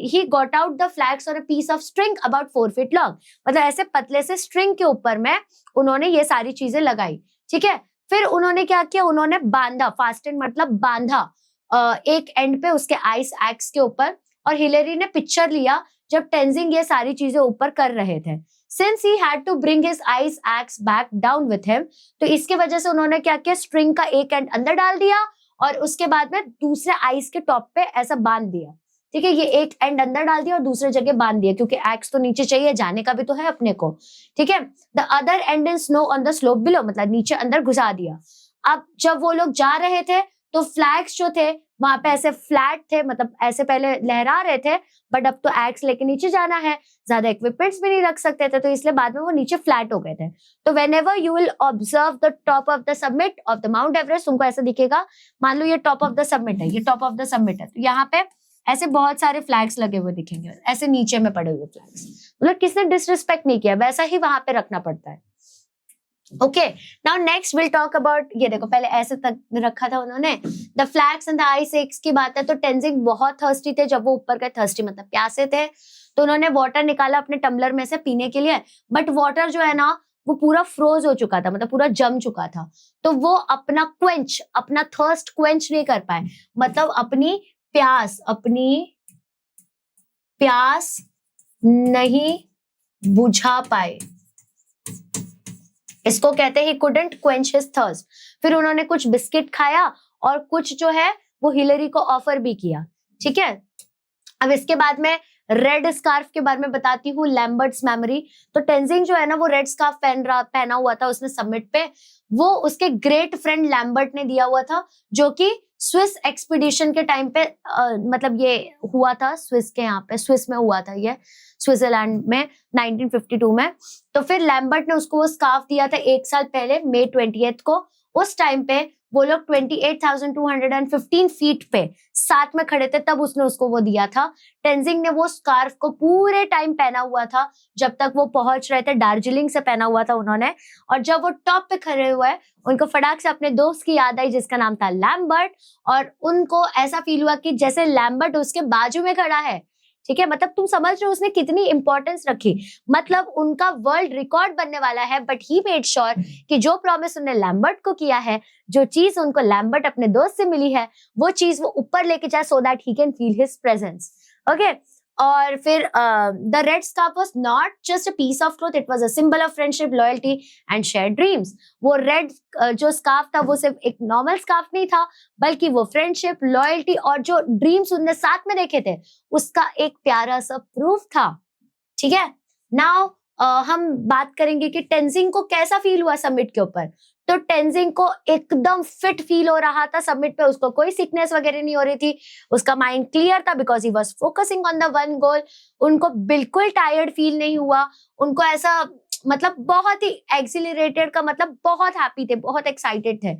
he got out the flags on a piece of string about 4 feet long। मतलब ऐसे पतले से स्ट्रिंग के ऊपर में उन्होंने ये सारी चीजें लगाई, ठीक है। फिर उन्होंने क्या किया, उन्होंने बांधा, फास्टेड मतलब बांधा एक एंड पे उसके आइस एक्स के ऊपर। और हिलेरी ने पिक्चर लिया जब टेंजिंग ये सारी चीजें ऊपर कर रहे थे। Since he had to bring his ice axe back down with him, तो इसके वजह से उन्होंने क्या किया, स्ट्रिंग का एक एंड अंदर डाल दिया और उसके बाद में दूसरे आइस के टॉप पे ऐसा बांध दिया, ठीक है। ये एक एंड अंदर डाल दिया और दूसरे जगह बांध दिया क्योंकि एक्स तो नीचे चाहिए, जाने का भी तो है अपने को, ठीक है। The other and in snow on the slope below, मतलब नीचे अंदर घुसा दिया। अब जब वो लोग जा रहे थे तो फ्लैग्स जो थे वहां पे ऐसे फ्लैट थे, मतलब ऐसे पहले लहरा रहे थे, बट अब तो एक्स लेके नीचे जाना है, ज्यादा इक्विपमेंट्स भी नहीं रख सकते थे, तो इसलिए बाद में वो नीचे फ्लैट हो गए थे। तो whenever you will observe the top of the summit of the Mount Everest, तुमको ऐसा दिखेगा, मान लो ये टॉप ऑफ द समिट है, ये टॉप ऑफ द समिट है, तो यहाँ पे ऐसे बहुत सारे फ्लैग्स लगे हुए दिखेंगे, ऐसे नीचे में पड़े हुए फ्लैग्स। मतलब किसने डिसरिस्पेक्ट नहीं किया, वैसा ही वहां पे रखना पड़ता है, okay, now next will talk about, ये देखो पहले ऐसे तक रखा था उन्होंने, the flags and the ice axe की बात है। तो टेंजिंग बहुत थर्स्टी थे जब वो ऊपर गए, थर्स्टी मतलब प्यासे थे, तो उन्होंने वाटर निकाला अपने टम्बलर में से पीने के लिए, बट वाटर जो है ना वो पूरा फ्रोज हो चुका था, मतलब पूरा जम चुका था, तो वो अपना क्वेंच, अपना थर्स्ट क्वेंच नहीं कर पाए, मतलब अपनी प्यास नहीं बुझा पाए, इसको कहते हैं he couldn't quench his thirst. फिर उन्होंने कुछ बिस्किट खाया और कुछ जो है वो हिलरी को ऑफर भी किया, ठीक है। अब इसके बाद में रेड स्कार्फ के बारे में बताती हूँ, लैम्बर्ट्स मेमोरी। तो टेंजिंग जो है ना वो रेड स्कार्फ पहना हुआ था उसने समिट पे, वो उसके ग्रेट फ्रेंड लैम्बर्ट ने दिया हुआ था, जो कि स्विस एक्सपीडिशन के टाइम पे मतलब ये हुआ था, स्विस के यहाँ पे, स्विस में हुआ था ये, स्विट्जरलैंड में 1952 में। तो फिर लैम्बर्ट ने उसको वो स्कार्फ दिया था 1 साल पहले, मई 20 को। उस टाइम पे वो लोग 28,215 फीट पे साथ में खड़े थे, तब उसने उसको वो दिया था। टेंजिंग ने वो स्कार्फ को पूरे टाइम पहना हुआ था जब तक वो पहुंच रहे थे, दार्जिलिंग से पहना हुआ था उन्होंने। और जब वो टॉप पे खड़े हुए, उनको फटाक से अपने दोस्त की याद आई जिसका नाम था लैम्बर्ट, और उनको ऐसा फील हुआ कि जैसे लैम्बर्ट उसके बाजू में खड़ा है, ठीक है। मतलब तुम समझ रहे हो उसने कितनी इंपॉर्टेंस रखी, मतलब उनका वर्ल्ड रिकॉर्ड बनने वाला है, बट ही मेड श्योर कि जो प्रॉमिस उन्होंने लैम्बर्ट को किया है, जो चीज उनको लैम्बर्ट अपने दोस्त से मिली है, वो चीज वो ऊपर लेके जाए, so that he can feel his presence. Okay, और फिर the red scarf was not just a piece of cloth, it was a symbol of friendship, loyalty and shared dreams. वो रेड जो स्कार्फ था वो सिर्फ एक नॉर्मल स्कार्फ नहीं था, बल्कि वो फ्रेंडशिप, लॉयल्टी और जो ड्रीम्स उनने साथ में देखे थे उसका एक प्यारा सा प्रूफ था, ठीक है। नाउ हम बात करेंगे कि टेंजिंग को कैसा फील हुआ समिट के ऊपर। तो टेंजिंग को एकदम फिट फील हो रहा था समिट पे, उसको कोई सिकनेस वगैरह नहीं हो रही थी, उसका माइंड क्लियर था because he was focusing on the one goal. उनको बिल्कुल टायर्ड फील नहीं हुआ, उनको ऐसा मतलब बहुत ही एक्सिलरेटेड का मतलब बहुत हैप्पी थे, बहुत एक्साइटेड थे।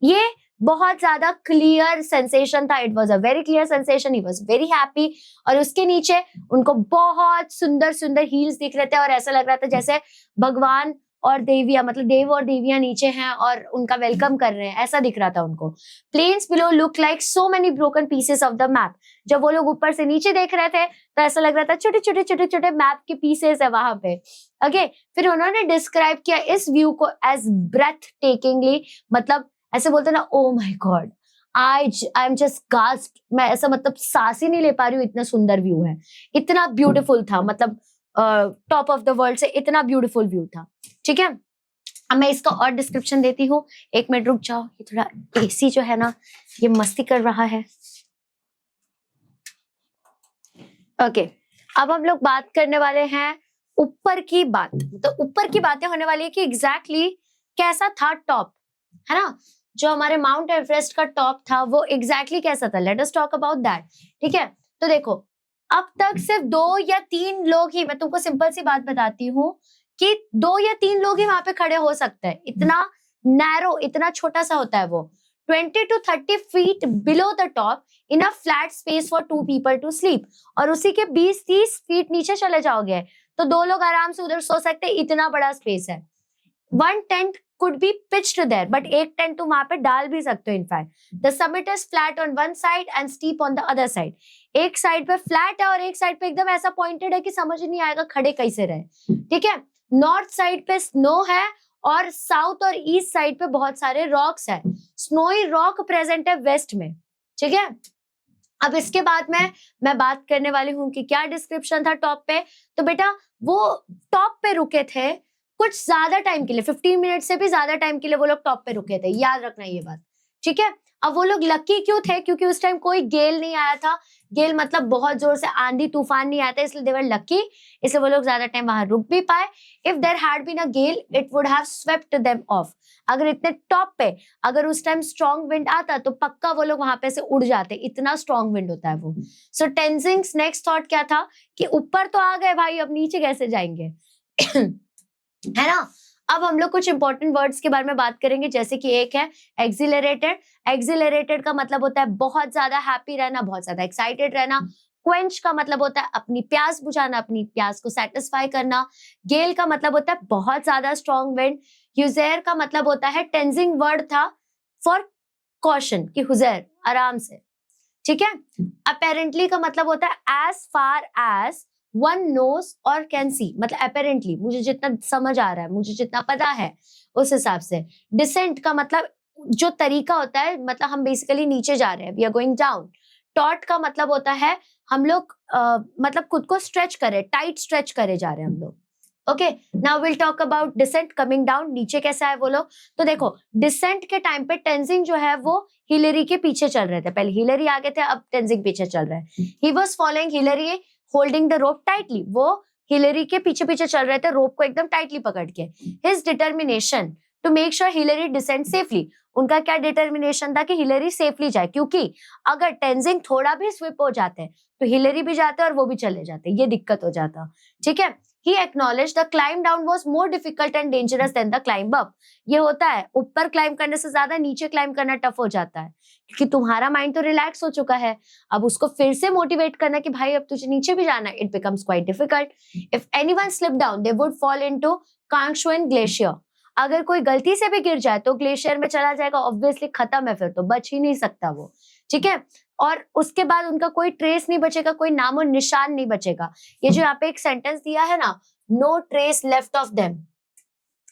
ये बहुत ज्यादा क्लियर सेंसेशन था, it was a very clear sensation, he was very happy. और उसके नीचे उनको बहुत सुंदर सुंदर हील्स दिख रहे थे और ऐसा लग रहा था जैसे भगवान और देवियां, मतलब देव और देवियां नीचे हैं और उनका वेलकम कर रहे हैं, ऐसा दिख रहा था उनको। Plains below look like so many broken pieces of the map. जब वो लोग ऊपर से नीचे देख रहे थे तो ऐसा लग रहा था छोटे छोटे छोटे छोटे मैप के पीसेस है वहां पे। ओके, फिर उन्होंने डिस्क्राइब किया इस व्यू को एज ब्रेथ टेकिंगली, मतलब ऐसे बोलते ना, oh my God, I am just gasped, मैं ऐसा मतलब सांस ही नहीं ले पा रही हूँ, इतना सुंदर व्यू है, इतना ब्यूटीफुल था, मतलब टॉप ऑफ द वर्ल्ड से इतना ब्यूटीफुल व्यू था, ठीक है। अब मैं इसका और डिस्क्रिप्शन देती हूँ, 1 मिनट रुक जाओ, ये थोड़ा एसी जो है ना ये मस्ती कर रहा है। ओके, अब हम लोग बात करने वाले हैं ऊपर की बात, तो ऊपर की बातें होने वाली है कि एग्जैक्टली कैसा था टॉप, है ना। जो हमारे माउंट एवरेस्ट का टॉप था वो एग्जैक्टली कैसा था, let us talk about that, ठीक है। तो देखो, अब तक सिर्फ 2 या 3 लोग ही, मैं तुमको सिंपल सी बात बताती हूँ कि 2 या 3 लोग ही वहां पे खड़े हो सकते हैं, इतना नैरो, इतना छोटा सा होता है वो, 20 to 30 feet below the top in a flat space for 2 people to sleep. और उसी के 20-30 फीट नीचे चले जाओगे तो 2 लोग आराम से उधर सो सकते हैं, इतना बड़ा स्पेस है। 1 tent could be pitched there, but एक टेंट तुम वहां पे डाल भी सकते हो। In fact the summit is flat on one side and steep on the other side. एक साइड पे फ्लैट है और एक साइड पे एकदम ऐसा पॉइंटेड है कि समझ नहीं आएगा खड़े कैसे रहे, ठीक है। नॉर्थ साइड पे स्नो है और साउथ और ईस्ट साइड पे बहुत सारे रॉक्स है, स्नोई रॉक प्रेजेंट है वेस्ट में, ठीक है। अब इसके बाद में मैं बात करने वाली हूँ कि क्या डिस्क्रिप्शन था टॉप पे। तो बेटा वो टॉप पे रुके थे कुछ ज्यादा टाइम के लिए, 15 मिनट से भी ज्यादा टाइम के लिए वो लोग टॉप पे रुके थे, याद रखना ये बात, ठीक है। अब वो लोग लकी क्यों थे, क्योंकि उस टाइम कोई गेल नहीं आया था, गेल मतलब बहुत जोर से आंधी तूफान नहीं आया था, इसलिए दे वर लकी, इसलिए वो लोग ज्यादा टाइम वहां रुक भी पाए। If there had been a gale it would have swept them off. अगर इतने टॉप पे अगर उस टाइम स्ट्रॉन्ग विंड आता तो पक्का वो लोग वहां पे से उड़ जाते, इतना स्ट्रॉन्ग विंड होता है वो। सो टेंजिंग्स नेक्स्ट थॉट क्या था कि ऊपर तो आ गए भाई, अब नीचे कैसे जाएंगे है ना। अब हम लोग कुछ इंपॉर्टेंट वर्ड्स के बारे में बात करेंगे, जैसे कि एक है एक्सिलरेटेड। एक्सिलरेटेड का मतलब होता है बहुत ज्यादा हैप्पी रहना, बहुत ज्यादा एक्साइटेड रहना। क्वेंच का मतलब होता है अपनी प्यास बुझाना, अपनी प्यास को सेटिस्फाई करना। गेल का मतलब होता है बहुत ज्यादा स्ट्रॉन्ग विंड। हुजैर का मतलब होता है, टेंजिंग वर्ड था फॉर कॉशन, कि हुजैर आराम से, ठीक है। अपेरेंटली का मतलब होता है as far as one knows or can see, मतलब अपेरेंटली, मुझे जितना समझ आ रहा है, मुझे जितना पता है उस हिसाब से। डिसेंट का मतलब जो तरीका होता है, मतलब हम बेसिकली नीचे जा रहे हैं, we are going down. Taut का मतलब होता है हम लोग मतलब खुद को स्ट्रेच करे, टाइट स्ट्रेच करे जा रहे हैं हम लोग। Okay, now will talk about descent, coming down, नीचे कैसा है बोलो। तो देखो डिसेंट के टाइम पे टेंजिंग जो है वो हिलरी के पीछे चल रहे थे, पहले हिलरी आगे थे, अब टेंजिंग पीछे चल रहा है। He was following Hillary holding the rope tightly, वो हिलरी के पीछे पीछे चल रहे थे, रोप को एकदम टाइटली पकड़ के। His determination to make sure Hillary descent safely, उनका क्या डिटर्मिनेशन था कि हिलरी सेफली जाए, क्योंकि अगर टेंजिंग थोड़ा भी स्विप हो जाते तो हिलरी भी जाते और वो भी चले जाते, ये दिक्कत हो जाता, ठीक है। He acknowledged the climb down was more difficult and dangerous than the climb up. ये होता है, ऊपर क्लाइंब करने से ज्यादा नीचे क्लाइंब करना टफ हो जाता है, क्योंकि तुम्हारा माइंड तो रिलैक्स हो चुका है, अब उसको फिर से मोटिवेट करना कि भाई अब तुझे नीचे भी जाना है, it becomes quite difficult. If anyone slip down they would fall into Kangshung glacier, अगर कोई गलती से भी गिर जाए तो ग्लेशियर में चला जाएगा, ऑब्वियसली खत्म है, फिर तो बच ही नहीं सकता वो, ठीक है। और उसके बाद उनका कोई ट्रेस नहीं बचेगा, कोई नामो निशान नहीं बचेगा। ये जो यहाँ पे एक सेंटेंस दिया है ना, no trace left of them,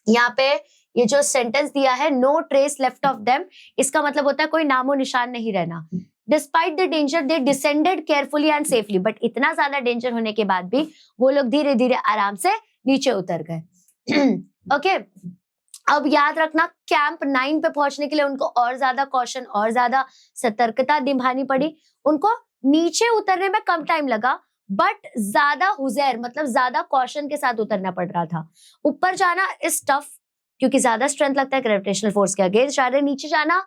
यहाँ पे ये जो सेंटेंस दिया है no trace left of them, इसका मतलब होता है कोई नामो निशान नहीं रहना। Despite the danger they descended carefully and safely, but इतना ज्यादा डेंजर होने के बाद भी वो लोग धीरे धीरे आराम से नीचे उतर गए। ओके, अब याद रखना कैंप 9 पे पहुंचने के लिए उनको और ज्यादा कॉशन और ज्यादा सतर्कता निभानी पड़ी। उनको नीचे उतरने में कम टाइम लगा, बट ज्यादा हुजैर मतलब ज्यादा कॉशन के साथ उतरना पड़ रहा था। ऊपर जाना इज टफ क्योंकि ज्यादा स्ट्रेंथ लगता है ग्रेविटेशनल फोर्स के अगेंस्ट जा रहे, नीचे जाना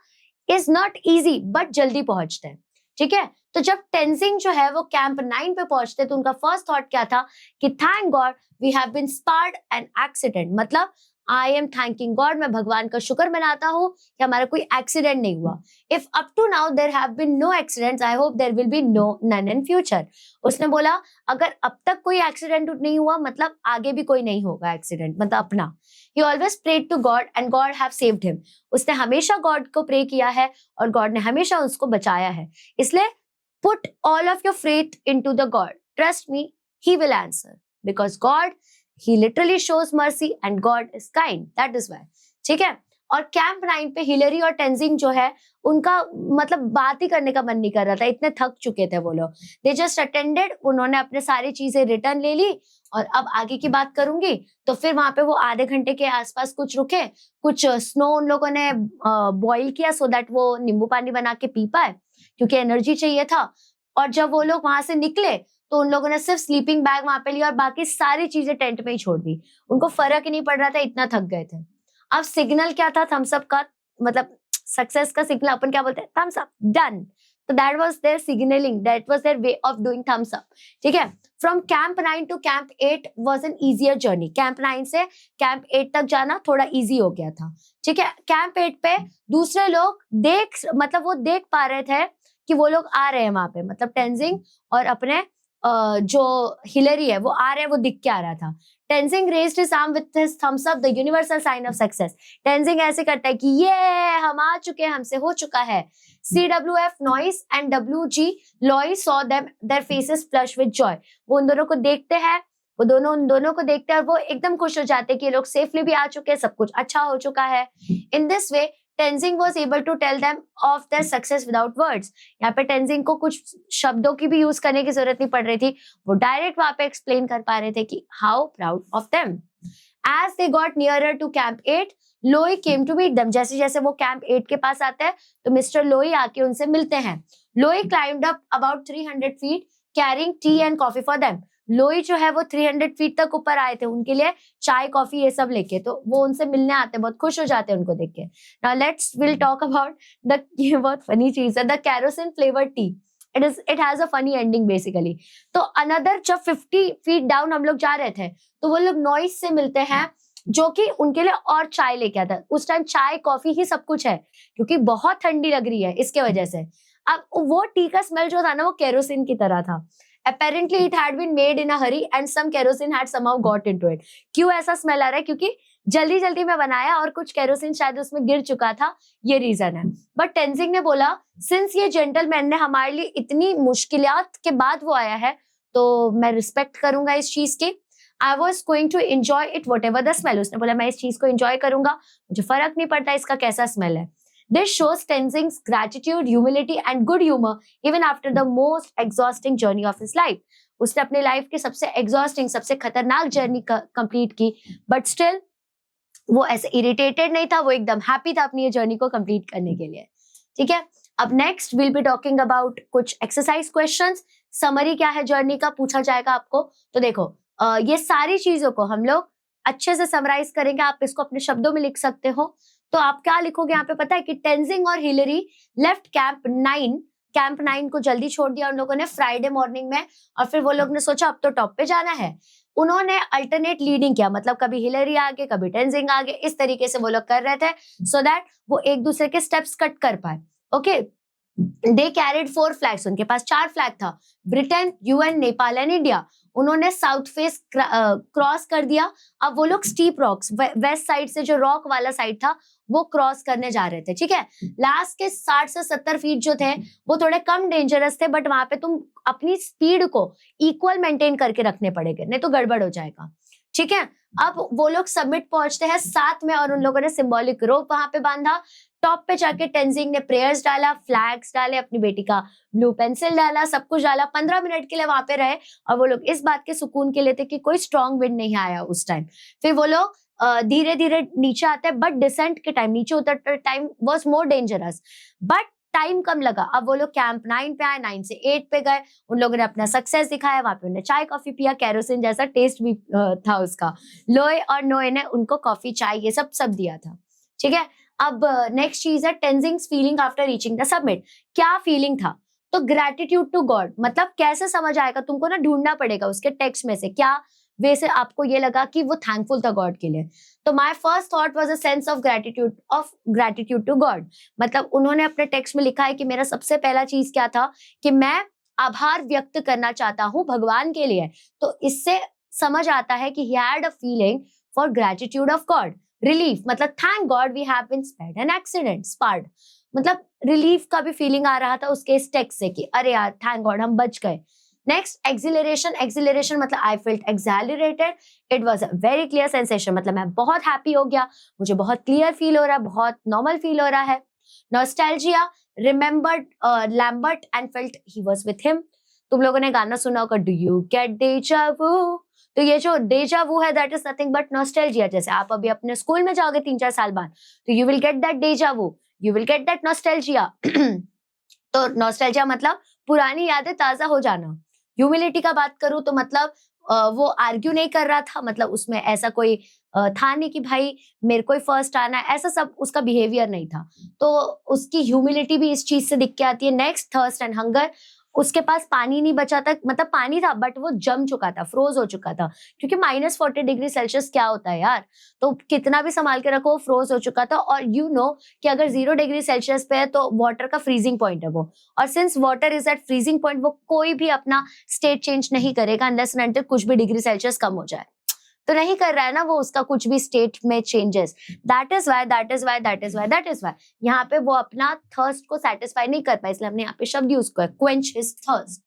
इज नॉट इजी बट जल्दी पहुंचते हैं, ठीक है। तो जब टेंजिंग जो है वो कैंप 9 पे पहुंचते तो उनका फर्स्ट थॉट क्या था कि thank God we have been spared an accident, मतलब आई एम थैंकिंग गॉड, मैं भगवान का शुक्र मनाता हूँ कि हमारा कोई एक्सीडेंट नहीं हुआ। If up to now there have been no accidents I hope there will be none in future. उसने बोला अगर अब तक कोई एक्सीडेंट नहीं हुआ मतलब आगे भी कोई नहीं होगा एक्सीडेंट, मतलब अपना। He always prayed to God and God have saved him. उसने हमेशा गॉड को प्रे किया है और गॉड ने हमेशा उसको बचाया है। इसलिए put all of your faith into the God. Trust me, he will answer. Because God, he literally shows mercy and God is kind. That is why. ठीक है। और कैंप 9 पे हिलरी और टेंजिंग जो है उनका मतलब बात ही करने का मन नहीं कर रहा था, इतने थक चुके थे वो लोग। दे जस्ट अटेंडेड, उन्होंने अपने सारी चीजें रिटर्न ले ली और अब आगे की बात करूंगी। तो फिर वहां पे वो आधे घंटे के आसपास कुछ रुके, कुछ स्नो उन लोगों ने बॉईल किया सो दैट वो नींबू पानी बना के पी पाए क्योंकि एनर्जी चाहिए था। और जब वो लोग वहां से निकले तो उन लोगों ने सिर्फ स्लीपिंग बैग वहां पे लिया और बाकी सारी चीजें टेंट में ही छोड़ दी। उनको फर्क ही नहीं पड़ रहा था, इतना थक गए थे। अब सिग्नल क्या था थम्स अप का, मतलब सक्सेस का सिग्नल अपन क्या बोलते हैं, थम्स अप, डन। तो that was their signalling, that was their way of doing thumbs up, ठीक है। From camp 9 to camp 8 was an easier journey. Camp 9 से कैंप 8 तक जाना थोड़ा इजी हो गया था, ठीक है। कैंप 8 पे दूसरे लोग वो देख पा रहे थे कि वो लोग आ रहे हैं वहां पे, मतलब टेंजिंग और अपने जो हिलरी है वो आ रहे हैं, वो दिख के आ रहा था। Tenzing raised his arm with his thumbs up, the universal sign of success. Tenzing ऐसे करता है कि ये हम आ चुके हैं, हमसे हो चुका है। CWF noise and WG Loy saw them, their faces flush with Joy. वो उन दोनों को देखते हैं, वो दोनों उन दोनों को देखते हैं और वो एकदम खुश हो जाते हैं कि ये लोग सेफली भी आ चुके हैं, सब कुछ अच्छा हो चुका है। In this way Tenzing was able to tell them of their success without words. यहाँ पे टेंजिंग को कुछ शब्दों की भी यूज करने की जरूरत नहीं पड़ रही थी, वो डायरेक्ट वहां पे एक्सप्लेन कर पा रहे थे कि how proud of them. As they got nearer to Camp 8, लोई came to meet them. जैसे जैसे वो कैंप 8 के पास आते हैं तो मिस्टर लोई आके उनसे मिलते हैं। लोई climbed up about 300 feet carrying tea and coffee for them. लोई जो है वो 300 फीट तक ऊपर आए थे उनके लिए चाय कॉफी ये सब लेके, तो वो उनसे मिलने आते हैं, बहुत खुश हो जाते हैं उनको देख के। Now let's will talk about the, ये बहुत फनी चीज है, the kerosene flavoured T. It has a funny ending basically. तो अनदर जब 50 फीट डाउन हम लोग जा रहे थे तो वो लोग नॉइस से मिलते हैं जो कि उनके लिए और चाय लेके आता है। उस टाइम चाय कॉफी ही सब कुछ है क्योंकि बहुत ठंडी लग रही है इसके वजह से। अब वो टी का स्मेल जो था ना वो केरोसिन की तरह था। Apparently it had been made in a hurry and some kerosene had somehow got into it. क्यों ऐसा स्मेल आ रहा है? क्योंकि जल्दी जल्दी में बनाया और कुछ केरोसिन शायद उसमें गिर चुका था, ये रीजन है। बट टेंजिंग ने बोला सिंस ये जेंटलमैन ने हमारे लिए इतनी मुश्किलात के बाद वो आया है, तो मैं रिस्पेक्ट करूंगा इस चीज की। I was going to enjoy it whatever the smell. उसने बोला मैं इस चीज को एंजॉय करूंगा, मुझे फर्क नहीं पड़ता इसका कैसा स्मेल है। This shows Tenzing's gratitude, humility and good humor even after the most exhausting journey of his life. उसने अपने लाइफ की सबसे एग्जॉस्टिंग, सबसे खतरनाक जर्नी कंप्लीट की, बट स्टिल वो ऐसे इरिटेटेड नहीं था, वो एकदम हैप्पी था अपनी ये जर्नी को कंप्लीट करने के लिए। ठीक है, अब next will be talking about कुछ एक्सरसाइज क्वेश्चंस। समरी क्या है जर्नी का पूछा जाएगा आपको। तो देखो ये सारी चीजों को हम लोग अच्छे से समराइज करेंगे। आप इसको अपने शब्दों में लिख सकते हो। तो आप क्या लिखोगे यहाँ पे पता है कि टेंजिंग और हिलरी लेफ्ट कैंप 9 को जल्दी छोड़ दिया उन लोगों ने फ्राइडे मॉर्निंग में, और फिर वो लोग ने सोचा अब तो टॉप पे जाना है। उन्होंने अल्टरनेट लीडिंग किया, मतलब कभी हिलरी आगे कभी टेंजिंग आगे, इस तरीके से वो लोग कर रहे थे सो दैट वो एक दूसरे के स्टेप्स कट कर पाए। ओके, दे कैरिड 4 फ्लैग्स, उनके पास 4 फ्लैग था, Britain, UN, Nepal and India. उन्होंने साउथ फेस क्रॉस कर दिया। अब वो लोग स्टीप रॉक्स, वेस्ट साइड से जो रॉक वाला साइड था वो क्रॉस करने जा रहे थे। ठीक है, लास्ट के 60 से 70 फीट जो थे वो थोड़े कम डेंजरस थे, बट वहां पे तुम अपनी स्पीड को इक्वल मेंटेन करके रखने पड़ेंगे, नहीं तो गड़बड़ हो जाएगा। ठीक है, अब वो लोग सबमिट पहुंचते हैं साथ में, और उन लोगों ने सिंबॉलिक रोप वहां पे बांधा। टॉप पे जाके टेंजिंग ने प्रेयर्स डाला, फ्लैग्स डाले, अपनी बेटी का ब्लू पेंसिल डाला, सब कुछ डाला। 15 मिनट के लिए वहां पे रहे, और वो लोग इस बात के सुकून के लिए थे कि कोई स्ट्रॉन्ग विंड नहीं आया उस टाइम। फिर वो लोग धीरे धीरे नीचे आते हैं, बट डिसेंट के टाइम, नीचे उतरते time was more dangerous, but time कम लगा। अब वो लोग कैंप 9 पे आए, 9 से 8 पे गए, उन लोगों ने अपना सक्सेस दिखाया। वहां पे उन्होंने चाय कॉफी पिया, केरोसिन जैसा टेस्ट भी था उसका। लोए और नोए ने उनको कॉफी चाय ये सब दिया था। ठीक है, अब नेक्स्ट चीज है Tenzing's feeling after reaching the submit. क्या फीलिंग था? तो ग्रेटिट्यूड टू गॉड, मतलब कैसे समझ आएगा तुमको ना, ढूंढना पड़ेगा उसके टेक्स्ट में से क्या वे से आपको ये लगा कि वो थैंकफुल था गॉड के लिए। तो my first thought was a sense of gratitude to God. मतलब उन्होंने अपने टेक्स्ट में लिखा है कि मेरा सबसे पहला चीज क्या था कि मैं आभार व्यक्त करना चाहता हूँ भगवान के लिए। तो इससे समझ आता है कि he had a feeling for gratitude of God. Relief, मतलब thank God we have been spared an accident, spared, मतलब रिलीफ का भी फीलिंग आ रहा था उसके इस टेक्स्ट से कि अरे यार थैंक गॉड हम बच गए। नेक्स्ट एक्सिलरेशन मतलब I felt accelerated, it was a very clear sensation, मतलब मैं बहुत हैप्पी हो गया, मुझे बहुत क्लियर फील हो रहा है, बहुत नॉर्मल फील हो रहा है। Nostalgia, remembered Lambert and felt he was with him. तुम लोगों ने गाना सुना होगा, डू यू गेट डेजा वू। तो ये जो डेजा वू है that is nothing but nostalgia. जैसे आप अभी अपने स्कूल में जाओगे 3-4 साल बाद, तो you will get that deja vu, you will get that nostalgia. तो नॉस्टैल्जिया मतलब पुरानी यादें ताजा हो जाना। ह्यूमिलिटी का बात करूं तो मतलब वो आर्ग्यू नहीं कर रहा था, मतलब उसमें ऐसा कोई था नहीं कि भाई मेरे को ही फर्स्ट आना है, ऐसा सब उसका बिहेवियर नहीं था। तो उसकी ह्यूमिलिटी भी इस चीज से दिख के आती है। नेक्स्ट थर्स्ट एंड हंगर, उसके पास पानी नहीं बचा था, मतलब पानी था बट वो जम चुका था, फ्रोज हो चुका था, क्योंकि -40 डिग्री सेल्सियस क्या होता है यार, तो कितना भी संभाल के रखो फ्रोज हो चुका था। और यू नो कि अगर 0 डिग्री सेल्सियस पे है तो वाटर का फ्रीजिंग पॉइंट है वो, और since water is at freezing point, वो कोई भी अपना स्टेट चेंज नहीं करेगा अनलेस एंड अनटिल कुछ भी डिग्री सेल्सियस कम हो जाए। तो नहीं कर रहा है ना वो उसका कुछ भी स्टेट में चेंजेस। दैट इज वाई यहाँ पे वो अपना थर्स्ट को सेटिस्फाई नहीं कर पाए, इसलिए हमने यहाँ पे शब्द यूज किया, क्वेंच हिज थर्स्ट।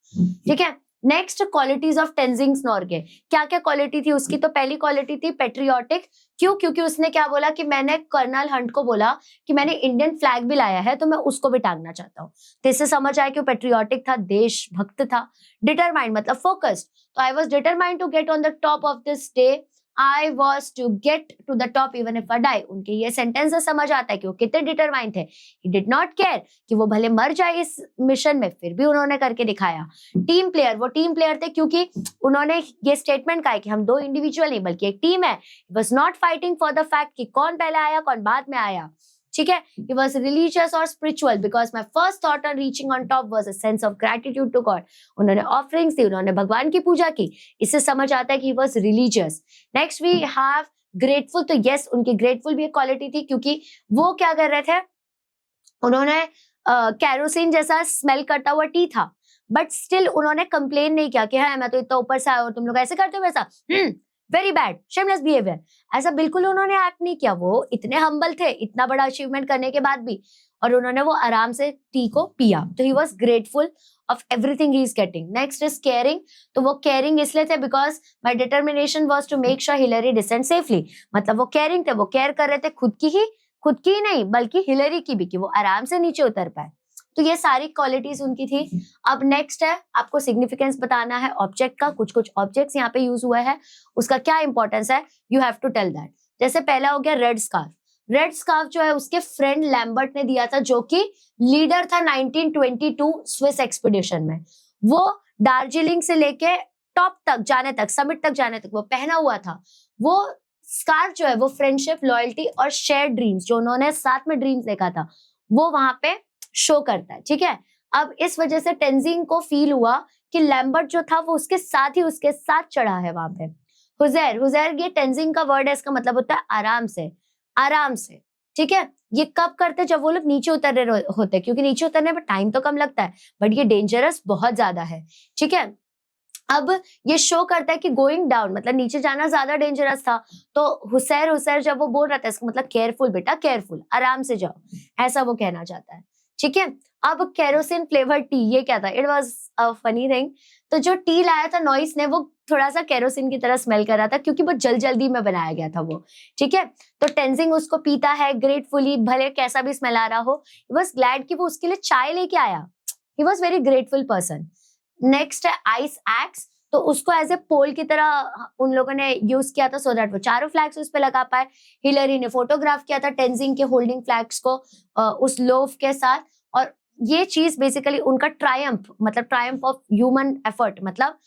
ठीक है, next qualities of Tenzing Norgay. क्या क्या क्वालिटी थी उसकी? तो पहली क्वालिटी थी पेट्रियोटिक। क्यों? क्योंकि उसने क्या बोला कि मैंने कर्नल हंट को बोला कि मैंने इंडियन फ्लैग भी लाया है तो मैं उसको भी टांगना चाहता हूँ। तो इससे समझ आया कि वो पेट्रियोटिक था, देशभक्त था। डिटरमाइंड मतलब फोकस्ड, तो I was determined to get on the top of this day, I was to get to the top even if I die। उनके ये सेंटेंस से समझ आता है कि वो कितने डिटरमाइंड थे। He did not care कि वो भले मर जाए इस मिशन में, फिर भी उन्होंने करके दिखाया। टीम प्लेयर, वो टीम प्लेयर थे क्योंकि उन्होंने ये स्टेटमेंट कहा है कि हम 2 इंडिविजुअल नहीं बल्कि एक टीम है। He was not fighting for the fact कि कौन पहले आया कौन बाद में आया। ठीक है, he was religious or spiritual because my first thought on reaching on top was a sense of gratitude to God। उन्होंने ऑफरिंग्स दी, उन्होंने भगवान की पूजा की, इससे समझ आता है कि he was religious। Next we have grateful, तो यस उनकी ग्रेटफुल भी एक क्वालिटी थी क्योंकि वो क्या कर रहे थे, उन्होंने कैरोसिन जैसा स्मेल करता हुआ टी था बट स्टिल उन्होंने कंप्लेन नहीं किया कि हाँ मैं तो इतना ऊपर से आया और तुम लोग ऐसे करते हो वैसा। Very bad, shameless behaviour. ऐसा बिल्कुल उन्होंने एक्ट नहीं किया, वो इतने हम्बल थे इतना बड़ा अचीवमेंट करने के बाद भी, और उन्होंने वो आराम से टी को पिया, तो he was grateful of everything he is getting. Next is caring, तो वो केयरिंग इसलिए थे because my determination was to make sure Hillary descend safely, मतलब वो केयरिंग थे, वो केयर कर रहे थे खुद की ही नहीं बल्कि हिलरी की भी, कि वो आराम से नीचे उतर पाए। तो ये सारी क्वालिटीज उनकी थी। अब नेक्स्ट है आपको सिग्निफिकेंस बताना है ऑब्जेक्ट का, कुछ कुछ ऑब्जेक्ट्स यहाँ पे यूज हुआ है, उसका क्या इंपॉर्टेंस है, you have to tell that. जैसे पहला हो गया रेड स्कार्फ। रेड स्कार्फ जो है उसके फ्रेंड लैम्बर्ट ने दिया था, जो कि लीडर था 1922 स्विस एक्सपीडिशन में। वो दार्जिलिंग से लेके टॉप तक जाने तक, समिट तक जाने तक वो पहना हुआ था। वो स्कार्फ जो है वो फ्रेंडशिप, लॉयल्टी और शेयर ड्रीम्स, जो उन्होंने साथ में ड्रीम्स देखा था, वो वहां पे शो करता है, ठीक है। अब इस वजह से टेंजिंग को फील हुआ कि लैम्बर्ट जो था वो उसके साथ चढ़ा है वहां पे। हुजैर ये टेंजिंग का वर्ड है, इसका मतलब होता है आराम से, ठीक है। ये कब करते, जब वो लोग नीचे उतर रहे होते, क्योंकि नीचे उतरने में टाइम तो कम लगता है, बट ये डेंजरस बहुत ज्यादा है, ठीक है। अब ये शो करता है कि गोइंग डाउन मतलब नीचे जाना ज्यादा डेंजरस था, तो हुसैर जब वो बोल रहा था, इसका मतलब केयरफुल बेटा, केयरफुल, आराम से जाओ, ऐसा वो कहना चाहता है, ठीक है। अब केरोसिन फ्लेवर टी, ये क्या था, it was a funny thing. तो जो टी लाया था नॉइस ने, वो थोड़ा सा केरोसिन की तरह स्मेल कर रहा था, क्योंकि वो जल्दी में बनाया गया था वो, ठीक है। तो टेंजिंग उसको पीता है ग्रेटफुली, भले कैसा भी स्मेल आ रहा हो, ही वाज ग्लैड कि वो उसके लिए चाय लेके आया, he was very grateful person. Next है आइस एक्स, तो उसको एज ए पोल की तरह उन लोगों ने यूज किया था, सो दैट वो चारों फ्लैग्स उस पे लगा पाए। हिलरी ने फोटोग्राफ किया था टेंजिंग के होल्डिंग फ्लैग्स को उस लोफ के साथ, और ये चीज बेसिकली उनका ट्रायम्फ ऑफ ह्यूमन एफर्ट, मतलब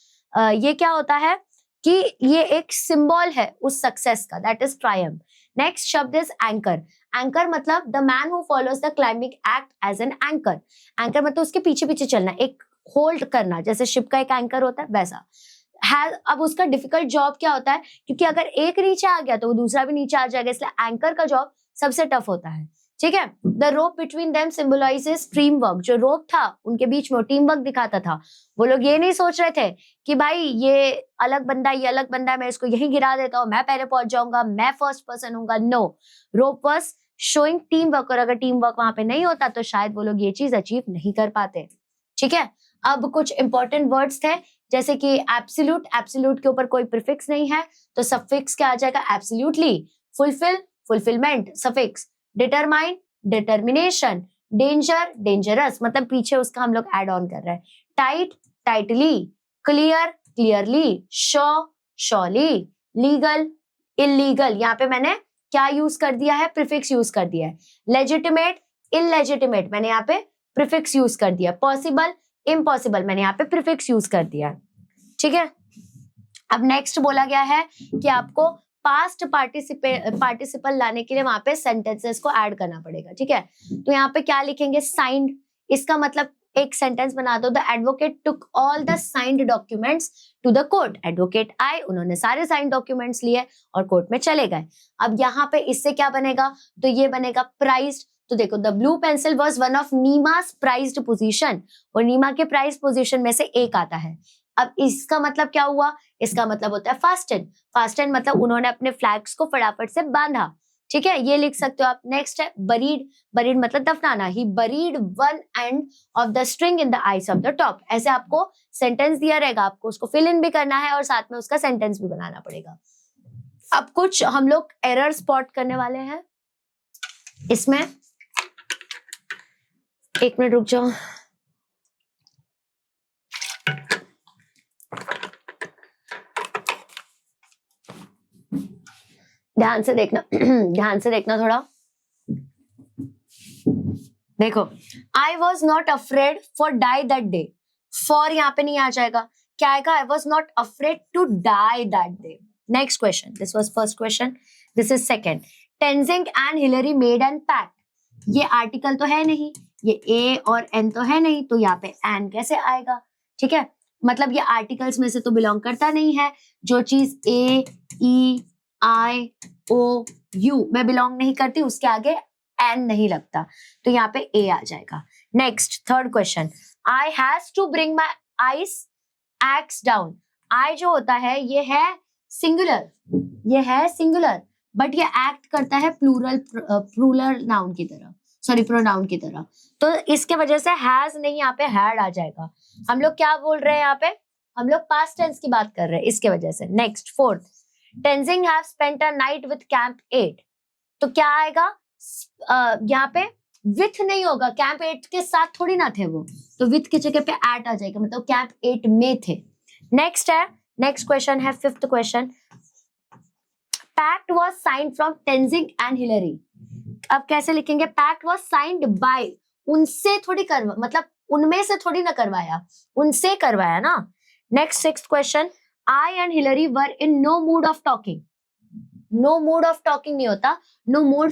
ये क्या होता है कि ये एक सिंबल है उस सक्सेस का, दैट इज ट्रायम्फ। नेक्स्ट शब्द इज एंकर। एंकर मतलब the man who follows the climbing act as an anchor. Anchor मतलब उसके पीछे पीछे चलना, एक होल्ड करना, जैसे शिप का एक एंकर होता है वैसा है। अब उसका डिफिकल्ट जॉब क्या होता है, क्योंकि अगर एक नीचे आ गया तो वो दूसरा भी नीचे आ जाएगा, इसलिए एंकर का जॉब सबसे टफ होता है, ठीक है। The rope between them symbolizes team work. जो रोप था उनके बीच में टीम वर्क दिखाता था। वो लोग ये नहीं सोच रहे थे कि भाई ये अलग बंदा है, मैं इसको यहीं गिरा देता हूँ, मैं पहले पहुंच जाऊंगा, मैं फर्स्ट पर्सन हूंगा। No, rope was showing team work, और अगर टीम वर्क वहां पे नहीं होता तो शायद वो लोग ये चीज अचीव नहीं कर पाते, ठीक है। अब कुछ इंपॉर्टेंट वर्ड्स थे, जैसे कि एब्सोल्यूट के ऊपर कोई प्रीफिक्स नहीं है, तो सफिक्स क्या आ जाएगा, absolutely. Fulfil, fulfilment, suffix. Determine, determination. Danger, dangerous, मतलब पीछे उसका हम लोग एड ऑन कर रहे हैं। Tight, tightly. Clear, clearly. शॉली। लीगल, इलीगल, यहाँ पे मैंने क्या यूज कर दिया है, प्रीफिक्स यूज कर दिया है। लेजिटिमेट, इलेजिटिमेट, मैंने यहाँ पे प्रीफिक्स यूज कर दिया। पॉसिबल, इम्पॉसिबल, मैंने यहाँ पे प्रीफिक्स यूज कर दिया, ठीक है। अब नेक्स्ट बोला गया है कि आपको पास्ट पार्टिसिपल लाने के लिए वहां पे सेंटेंसेस को ऐड करना पड़ेगा, ठीक है। तो यहाँ पे क्या लिखेंगे, साइंड। इसका मतलब एक सेंटेंस बना दो, the advocate took all the signed documents to the court. Advocate आए, उन्होंने सारे साइंड डॉक्यूमेंट्स लिए और कोर्ट में चले गए। अब यहाँ पे इससे क्या बनेगा, तो ये बनेगा प्राइज्ड। तो देखो, the blue pencil was one of Neema's prized position, और नीमा के प्राइज पोजीशन में से एक आता है। अब इसका मतलब क्या हुआ, इसका मतलब होता है फास्टेन मतलब उन्होंने अपने फ्लैग्स को फटाफट से बांधा, ठीक है, ये लिख सकते हो आप। नेक्स्ट है बरीड मतलब दफनाना। He buried one end of the string in the ice of the top. ऐसे आपको सेंटेंस दिया रहेगा, आपको उसको फिल इन भी करना है और साथ में उसका सेंटेंस भी बनाना पड़ेगा। अब कुछ हम लोग एरर स्पॉट करने वाले हैं इसमें, एक मिनट रुक जाओ। ध्यान से देखना ध्यान से देखना थोड़ा। देखो, I was not afraid for die that day. For यहाँ पे नहीं आ जाएगा, क्या आएगा, I was not afraid to die that day. Next question, this was first question, this is second. Tenzing and Hillary made an pact. ये article तो है नहीं, ये ए और एन तो है नहीं, तो यहाँ पे एन कैसे आएगा, ठीक है। मतलब ये आर्टिकल्स में से तो बिलोंग करता नहीं है। जो चीज ए, ई, आई, ओ, यू में बिलोंग नहीं करती, उसके आगे एन नहीं लगता, तो यहाँ पे ए आ जाएगा। Next third question, I has to bring my ice x down. I जो होता है ये है सिंगुलर, ये है सिंगुलर, बट ये एक्ट करता है प्लूरल नाउन की तरह, सॉरी प्रोनाउन की तरह। तो इसके वजह से हैज नहीं, यहाँ पे हैड आ जाएगा। हम लोग क्या बोल रहे हैं यहाँ पे, हम लोग पास्ट टेंस की बात कर रहे हैं इसके वजह से। Next fourth, Tenzing have spent a night with camp 8, तो क्या आएगा यहाँ पे, विथ नहीं होगा, कैंप 8 के साथ थोड़ी ना थे वो, तो विथ की जगह पे एट आ जाएगा, मतलब कैंप 8 में थे। नेक्स्ट है, नेक्स्ट क्वेश्चन है, fifth question, pact was signed from Tenzing and Hillary. अब कैसे लिखेंगे, पैक्ट वाज साइंड बाय, उनसे थोड़ी करवा, मतलब उनमें से थोड़ी ना करवाया, उनसे करवाया ना। Next sixth question, I and Hillary were in no mood of talking. No mood of talking नहीं होता, नो मूड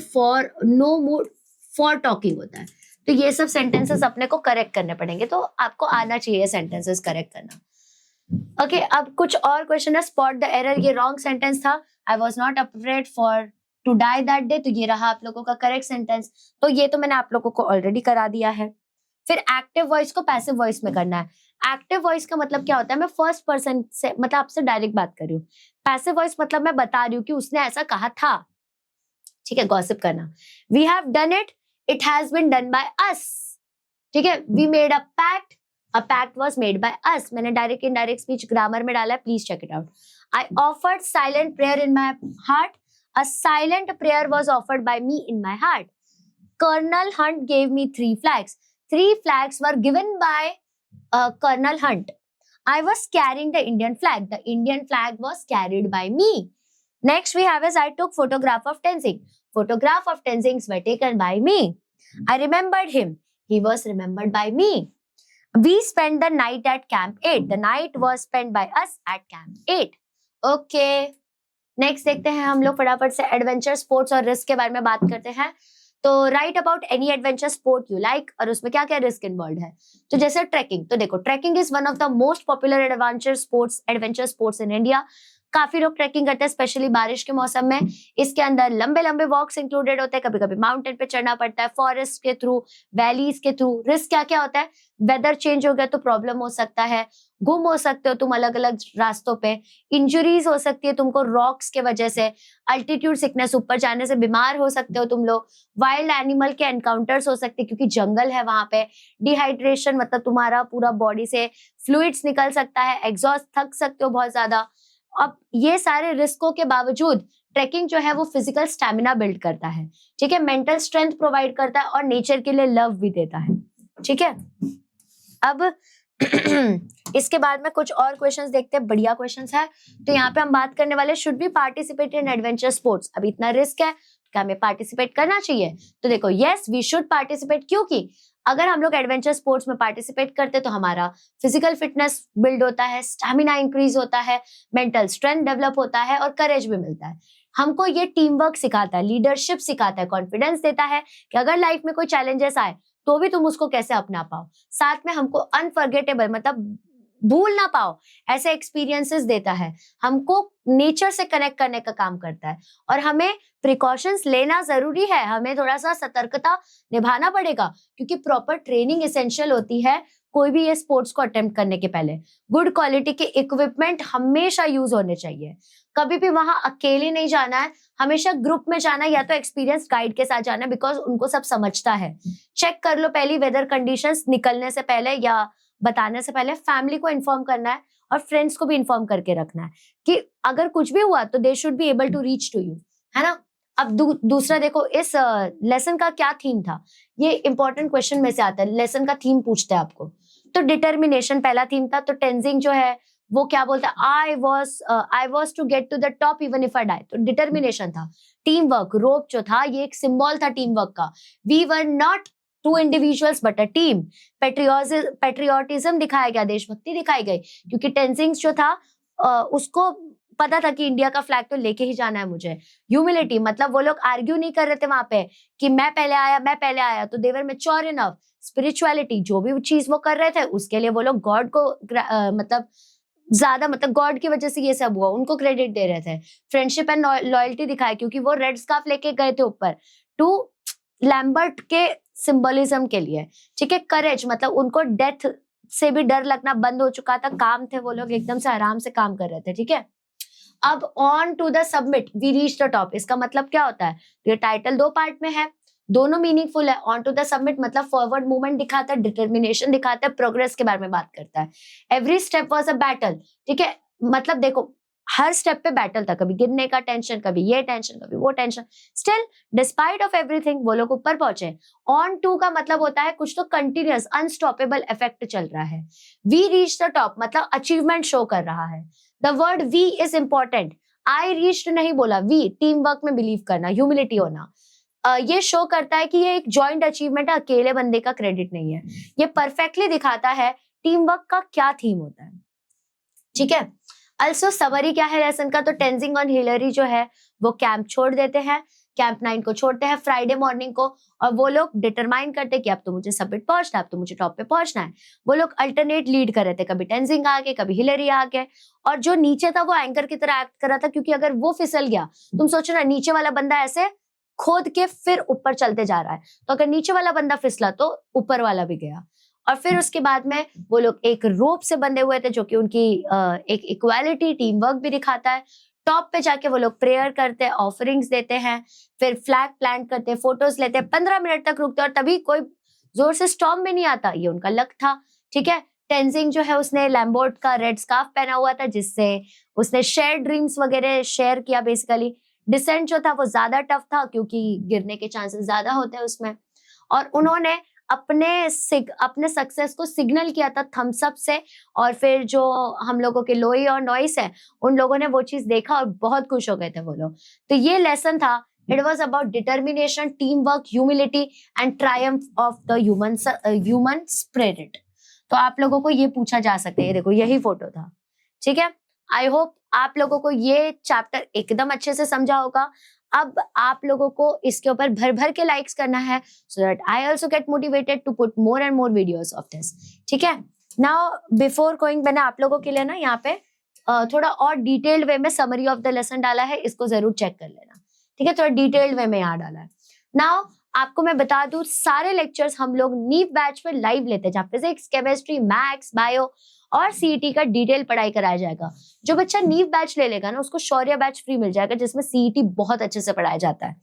फॉर टॉकिंग होता है। तो ये सब सेंटेंसेस अपने को करेक्ट करने पड़ेंगे, तो आपको आना चाहिए सेंटेंसेस करेक्ट करना। ओके, अब कुछ और क्वेश्चन है, स्पॉट द एरर, ये रॉन्ग सेंटेंस था। I was not afraid for to die that day, तो ये रहा आप लोगों का करेक्ट सेंटेंस। तो ये तो मैंने आप लोगों को ऑलरेडी करा दिया है। फिर एक्टिव वॉइस को पैसिव वॉइस में करना है। एक्टिव वॉइस का मतलब क्या होता है, मैं फर्स्ट पर्सन से, मतलब आपसे डायरेक्ट बात कर रही हूँ। पैसिव वॉइस मतलब मैं बता रही हूँ कि उसने ऐसा कहा था, ठीक है, गॉसिप करना। We have done it, it has been done by us, ठीक है। We made a pact, a pact was made by us. मैंने डायरेक्ट इनडायरेक्ट स्पीच ग्रामर में डाला है, please check it out. I offered silent prayer in my heart, a silent prayer was offered by me in my heart. Colonel Hunt gave me 3 flags, 3 flags were given by Colonel Hunt. I was carrying the Indian flag, the Indian flag was carried by me. Next we have is, I took photograph of Tenzing, photograph of Tenzing were taken by me. I remembered him, he was remembered by me. We spent the night at Camp 8, the night was spent by us at Camp 8. Okay, next देखते हैं हम लोग फटाफट से, adventure sports और risk के बारे में बात करते हैं। तो right about any adventure sport you like, और उसमें क्या क्या रिस्क इन्वॉल्व है। तो जैसे ट्रैकिंग, तो देखो trekking is one of the most popular adventure sports in India. काफी लोग ट्रैकिंग करते हैं, स्पेशली बारिश के मौसम में। इसके अंदर लंबे लंबे वॉक्स इंक्लूडेड होते हैं, कभी कभी माउंटेन पे चढ़ना पड़ता है, फॉरेस्ट के थ्रू, वैलीज के थ्रू। रिस्क क्या क्या होता है, वेदर चेंज हो गया तो प्रॉब्लम हो सकता है, गुम हो सकते हो तुम अलग अलग रास्तों पे, इंजुरीज हो सकती है तुमको रॉक्स के वजह से, अल्टीट्यूड सिकनेस, ऊपर जाने से बीमार हो सकते हो तुम लोग, वाइल्ड एनिमल के एनकाउंटर्स हो सकते हैं क्योंकि जंगल है वहां पे, डिहाइड्रेशन मतलब तुम्हारा पूरा बॉडी से फ्लूइड्स निकल सकता है, एग्जॉस्ट, थक सकते हो बहुत ज्यादा। अब ये सारे रिस्कों के बावजूद ट्रैकिंग जो है वो फिजिकल स्टैमिना बिल्ड करता है, ठीक है, मेंटल स्ट्रेंथ प्रोवाइड करता है और नेचर के लिए लव भी देता है, ठीक है। अब इसके बाद में कुछ और क्वेश्चंस देखते हैं, बढ़िया क्वेश्चंस है। तो यहाँ पे हम बात करने वाले, should be participate in adventure sports. अब इतना रिस्क है, क्या हमें पार्टिसिपेट करना चाहिए? तो देखो, यस वी शुड पार्टिसिपेट, क्योंकि अगर हम लोग एडवेंचर स्पोर्ट्स में पार्टिसिपेट करते तो हमारा फिजिकल फिटनेस बिल्ड होता है, स्टैमिना इंक्रीज होता है, मेंटल स्ट्रेंथ डेवलप होता है और करेज भी मिलता है। हमको ये टीम वर्क सिखाता है, लीडरशिप सिखाता है, कॉन्फिडेंस देता है कि अगर लाइफ में कोई चैलेंजेस आए तो भी तुम उसको कैसे अपना पाओ। साथ में हमको अनफॉरगेटेबल, मतलब भूल ना पाओ, ऐसे एक्सपीरियंसेस देता है, हमको नेचर से कनेक्ट करने का काम करता है। और हमें प्रिकॉशंस लेना जरूरी है, हमें थोड़ा सा सतर्कता निभाना पड़ेगा, क्योंकि प्रॉपर ट्रेनिंग एसेंशियल होती है कोई भी ये स्पोर्ट्स को अटेम्प्ट करने के पहले। गुड क्वालिटी के इक्विपमेंट हमेशा यूज होने चाहिए, कभी भी वहां अकेले नहीं जाना है, हमेशा ग्रुप में जाना है, या तो एक्सपीरियंस गाइड के साथ जाना है, बिकॉज उनको सब समझता है। चेक कर लो पहली वेदर कंडीशंस, निकलने से पहले या बताने से पहले फैमिली को इन्फॉर्म करना है और फ्रेंड्स को भी इन्फॉर्म करके रखना है कि अगर कुछ भी हुआ तो they should be able to reach to you, है ना। अब दूसरा देखो, इस लेसन का क्या थीम था, ये इंपॉर्टेंट क्वेश्चन में से आता है, लेसन का थीम पूछता है आपको। तो डिटर्मिनेशन पहला थीम था। तो टेंजिंग जो है वो क्या बोलता है, I was to get to the top even if I die, तो डिटर्मिनेशन था। टीम वर्क, रोप जो था ये एक सिंबल था टीम वर्क का। We were not two individuals but a team. Patriotism दिखाया गया, देशभक्ति दिखाई गई, क्योंकि टेंजिंग जो था उसको पता था कि इंडिया का फ्लैग तो लेके ही जाना है मुझे। ह्यूमिलिटी, मतलब वो लोग आर्ग्यू नहीं कर रहे थे वहां पे कि मैं पहले आया, तो देवर मैच्योर इनफ। स्पिरिचुअलिटी, जो भी चीज वो कर रहे थे उसके लिए वो लोग गॉड को मतलब ज्यादा, मतलब गॉड की वजह से ये सब हुआ, उनको क्रेडिट दे रहे थे। फ्रेंडशिप एंड लॉयल्टी दिखाया, क्योंकि वो रेड स्कार्फ लेके गए थे ऊपर टू लैम्बर्ट के सिंबलिज्म के लिए, ठीक है। करेज, मतलब उनको डेथ से भी डर लगना बंद हो चुका था, काम थे वो लोग, एकदम से आराम से काम कर रहे थे, ठीक है। अब on to the summit we reach the top, इसका मतलब क्या होता है? तो ये टाइटल 2 पार्ट में है, दोनों मीनिंगफुल है। ऑन टू द सबमिट मतलब फॉरवर्ड मूवमेंट दिखाता है, डिटर्मिनेशन दिखाता है, प्रोग्रेस के बारे में बात करता है। Every step was a battle, ठीक है, मतलब देखो हर स्टेप पे बैटल था, कभी गिरने का टेंशन, कभी ये टेंशन, कभी वो tension, still despite of everything वो लोग ऊपर पहुंचे। ऑन टू का मतलब होता है कुछ तो कंटिन्यूअस अनस्टॉपेबल इफेक्ट चल रहा है। वी रीच द टॉप मतलब अचीवमेंट शो कर रहा है। The word we is important, I reached नहीं बोला, वी टीम वर्क में बिलीव करना, ह्यूमिलिटी होना। ये शो करता है कि ये एक जॉइंट अचीवमेंट है, अकेले बंदे का क्रेडिट नहीं है। ये परफेक्टली दिखाता है टीम वर्क का क्या थीम होता है, ठीक है। अल्सो समरी क्या है लेसन का? तो टेंजिंग और हिलरी जो है वो कैंप छोड़ देते हैं, कैंप 9 को छोड़ते हैं फ्राइडे मॉर्निंग को, और वो लोग डिटरमाइन करते हैं कि अब तो मुझे सबमिट पहुंचना है, अब तो मुझे टॉप पे पहुंचना है। वो लोग अल्टरनेट लीड कर रहे थे, कभी टेंजिंग आ गए, कभी हिलरी आ गए, और जो नीचे था वो एंकर की तरह एक्ट कर रहा था, क्योंकि अगर वो फिसल गया, तुम सोचो ना, नीचे वाला बंदा ऐसे खोद के फिर ऊपर चलते जा रहा है, तो अगर नीचे वाला बंदा फिसला तो ऊपर वाला भी गया। और फिर उसके बाद में वो लोग एक रोप से बंधे हुए थे, जो कि उनकी एक इक्वालिटी, टीम वर्क भी दिखाता है। टॉप पे जाके वो लोग प्रेयर करते हैं, ऑफरिंग्स देते हैं, फिर फ्लैग प्लांट करते हैं, फोटोज लेते हैं, 15 मिनट तक रुकते हैं, और तभी कोई जोर से स्टॉर्म भी नहीं आता, ये उनका लक था, ठीक है। टेंजिंग जो है उसने लैम्बोर्ट का रेड स्कार्फ पहना हुआ था, जिससे उसने शेयर ड्रीम्स वगैरह शेयर किया बेसिकली। डिसेंट जो था वो ज्यादा टफ था, क्योंकि गिरने के चांसेस ज्यादा होते हैं उसमें, और उन्होंने अपने सक्सेस को सिग्नल किया था थम्स अप से, और फिर जो हम लोगों के लोई और नॉइस है, उन लोगों ने वो चीज देखा और बहुत खुश हो गए थे वो लोग। तो ये लेसन था, it was about determination, team work, humility and Triumph of the human spirit. तो आप लोगों को ये पूछा जा सकता है, देखो यही फोटो था, ठीक है। आई होप आप लोगों को ये चैप्टर एकदम अच्छे से समझा होगा। अब आप लोगों को इसके ऊपर भर भर के लाइक्स करना है, so that I also get motivated to put more and more videos of this, ठीक है। नाउ बिफोर गोइंग, मैंने आप लोगों के लिए ना यहाँ पे थोड़ा और डिटेल्ड वे में समरी ऑफ द लेसन डाला है, इसको जरूर चेक कर लेना, ठीक है। थोड़ा डिटेल्ड वे में यहाँ डाला है। नाउ आपको मैं बता दूं, सारे लेक्चर्स हम लोग नीव बैच पे लाइव लेते हैं, जहाँ फिजिक्स, केमिस्ट्री, मैथ्स, बायो और सीईटी का डिटेल पढ़ाई कराया जाएगा। जो बच्चा नीव बैच ले लेगा ना, उसको शौर्य बैच फ्री मिल जाएगा, जिसमें सीईटी बहुत अच्छे से पढ़ाया जाता है।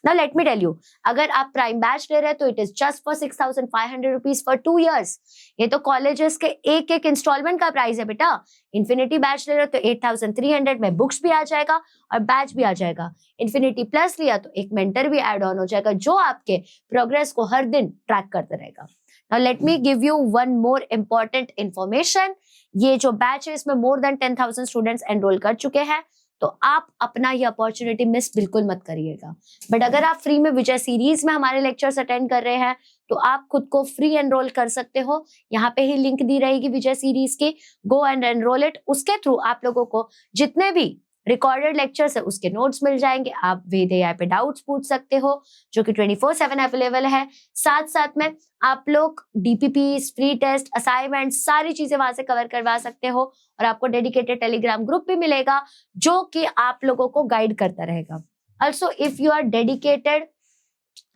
Now let me tell you, अगर आप प्राइम बैच ले रहे हैं तो it is just for 6,500 rupees for 2 years। ये तो कॉलेजेस के एक एक इंस्टॉलमेंट का प्राइस है बेटा। इन्फिनिटी बैच ले रहे हो तो 8,300 में बुक्स भी आ जाएगा और बैच भी आ जाएगा। इन्फिनिटी प्लस लिया तो एक मेंटर भी एड ऑन हो जाएगा, जो आपके प्रोग्रेस को हर दिन ट्रैक करता रहेगा। Now let me give you one more important information। ये जो बैच है इसमें more than 10,000 स्टूडेंट्स एनरोल कर चुके हैं, तो आप अपना ये अपॉर्चुनिटी मिस बिल्कुल मत करिएगा। बट अगर आप फ्री में विजय सीरीज में हमारे लेक्चर्स अटेंड कर रहे हैं, तो आप खुद को फ्री एनरोल कर सकते हो। यहाँ पे ही लिंक दी रहेगी विजय सीरीज की, गो एंड एनरोल इट। उसके थ्रू आप लोगों को जितने भी रिकॉर्डेड लेक्चर्स है उसके नोट्स मिल जाएंगे। आप वेद एआई पे डाउट्स पूछ सकते हो, जो कि 24/7 अवेलेबल है। साथ साथ में आप लोग डीपीपी, फ्री टेस्ट, असाइनमेंट, सारी चीजें वहां से कवर करवा सकते हो, और आपको डेडिकेटेड टेलीग्राम ग्रुप भी मिलेगा, जो कि आप लोगों को गाइड करता रहेगा। Also if you are dedicated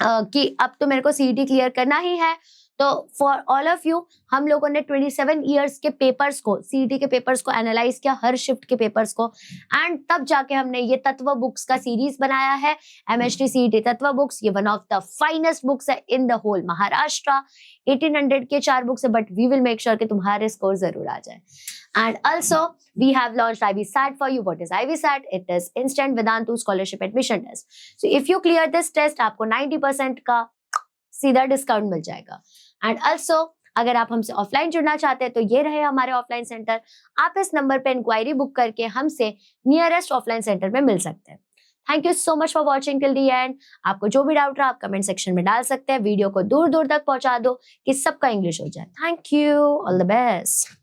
कि अब तो मेरे को सीईटी क्लियर करना ही है, तो फॉर ऑल ऑफ यू हम लोगों ने 27 इयर्स के पेपर्स को, सीईटी के पेपर्स को एनालाइज किया, हर शिफ्ट के पेपर्स को, एंड तब जाके हमने ये तत्व बुक्स का सीरीज बनाया है, एमएचटी सीईटी तत्व बुक्स। ये one of the finest books है इन द होल महाराष्ट्र। 1800 के 4 बुक्स है, but we will make sure कि तुम्हारे स्कोर जरूर आ जाए। And also, we have launched IVSAT for you. What is IVSAT? It is Instant Vedantu Scholarship Admission Test. So if you clear this test, आपको 90% का सीधा discount मिल जाएगा। And also अगर आप हमसे ऑफलाइन जुड़ना चाहते हैं, तो ये रहे हमारे ऑफलाइन सेंटर। आप इस नंबर पे इंक्वायरी बुक करके हमसे नियरेस्ट ऑफलाइन सेंटर में मिल सकते हैं। Thank you so much for watching till the and. आपको जो भी डाउट रहा आप कमेंट सेक्शन में डाल सकते हैं। वीडियो को दूर दूर तक पहुंचा दो कि सबका इंग्लिश हो जाए। Thank you, all the best.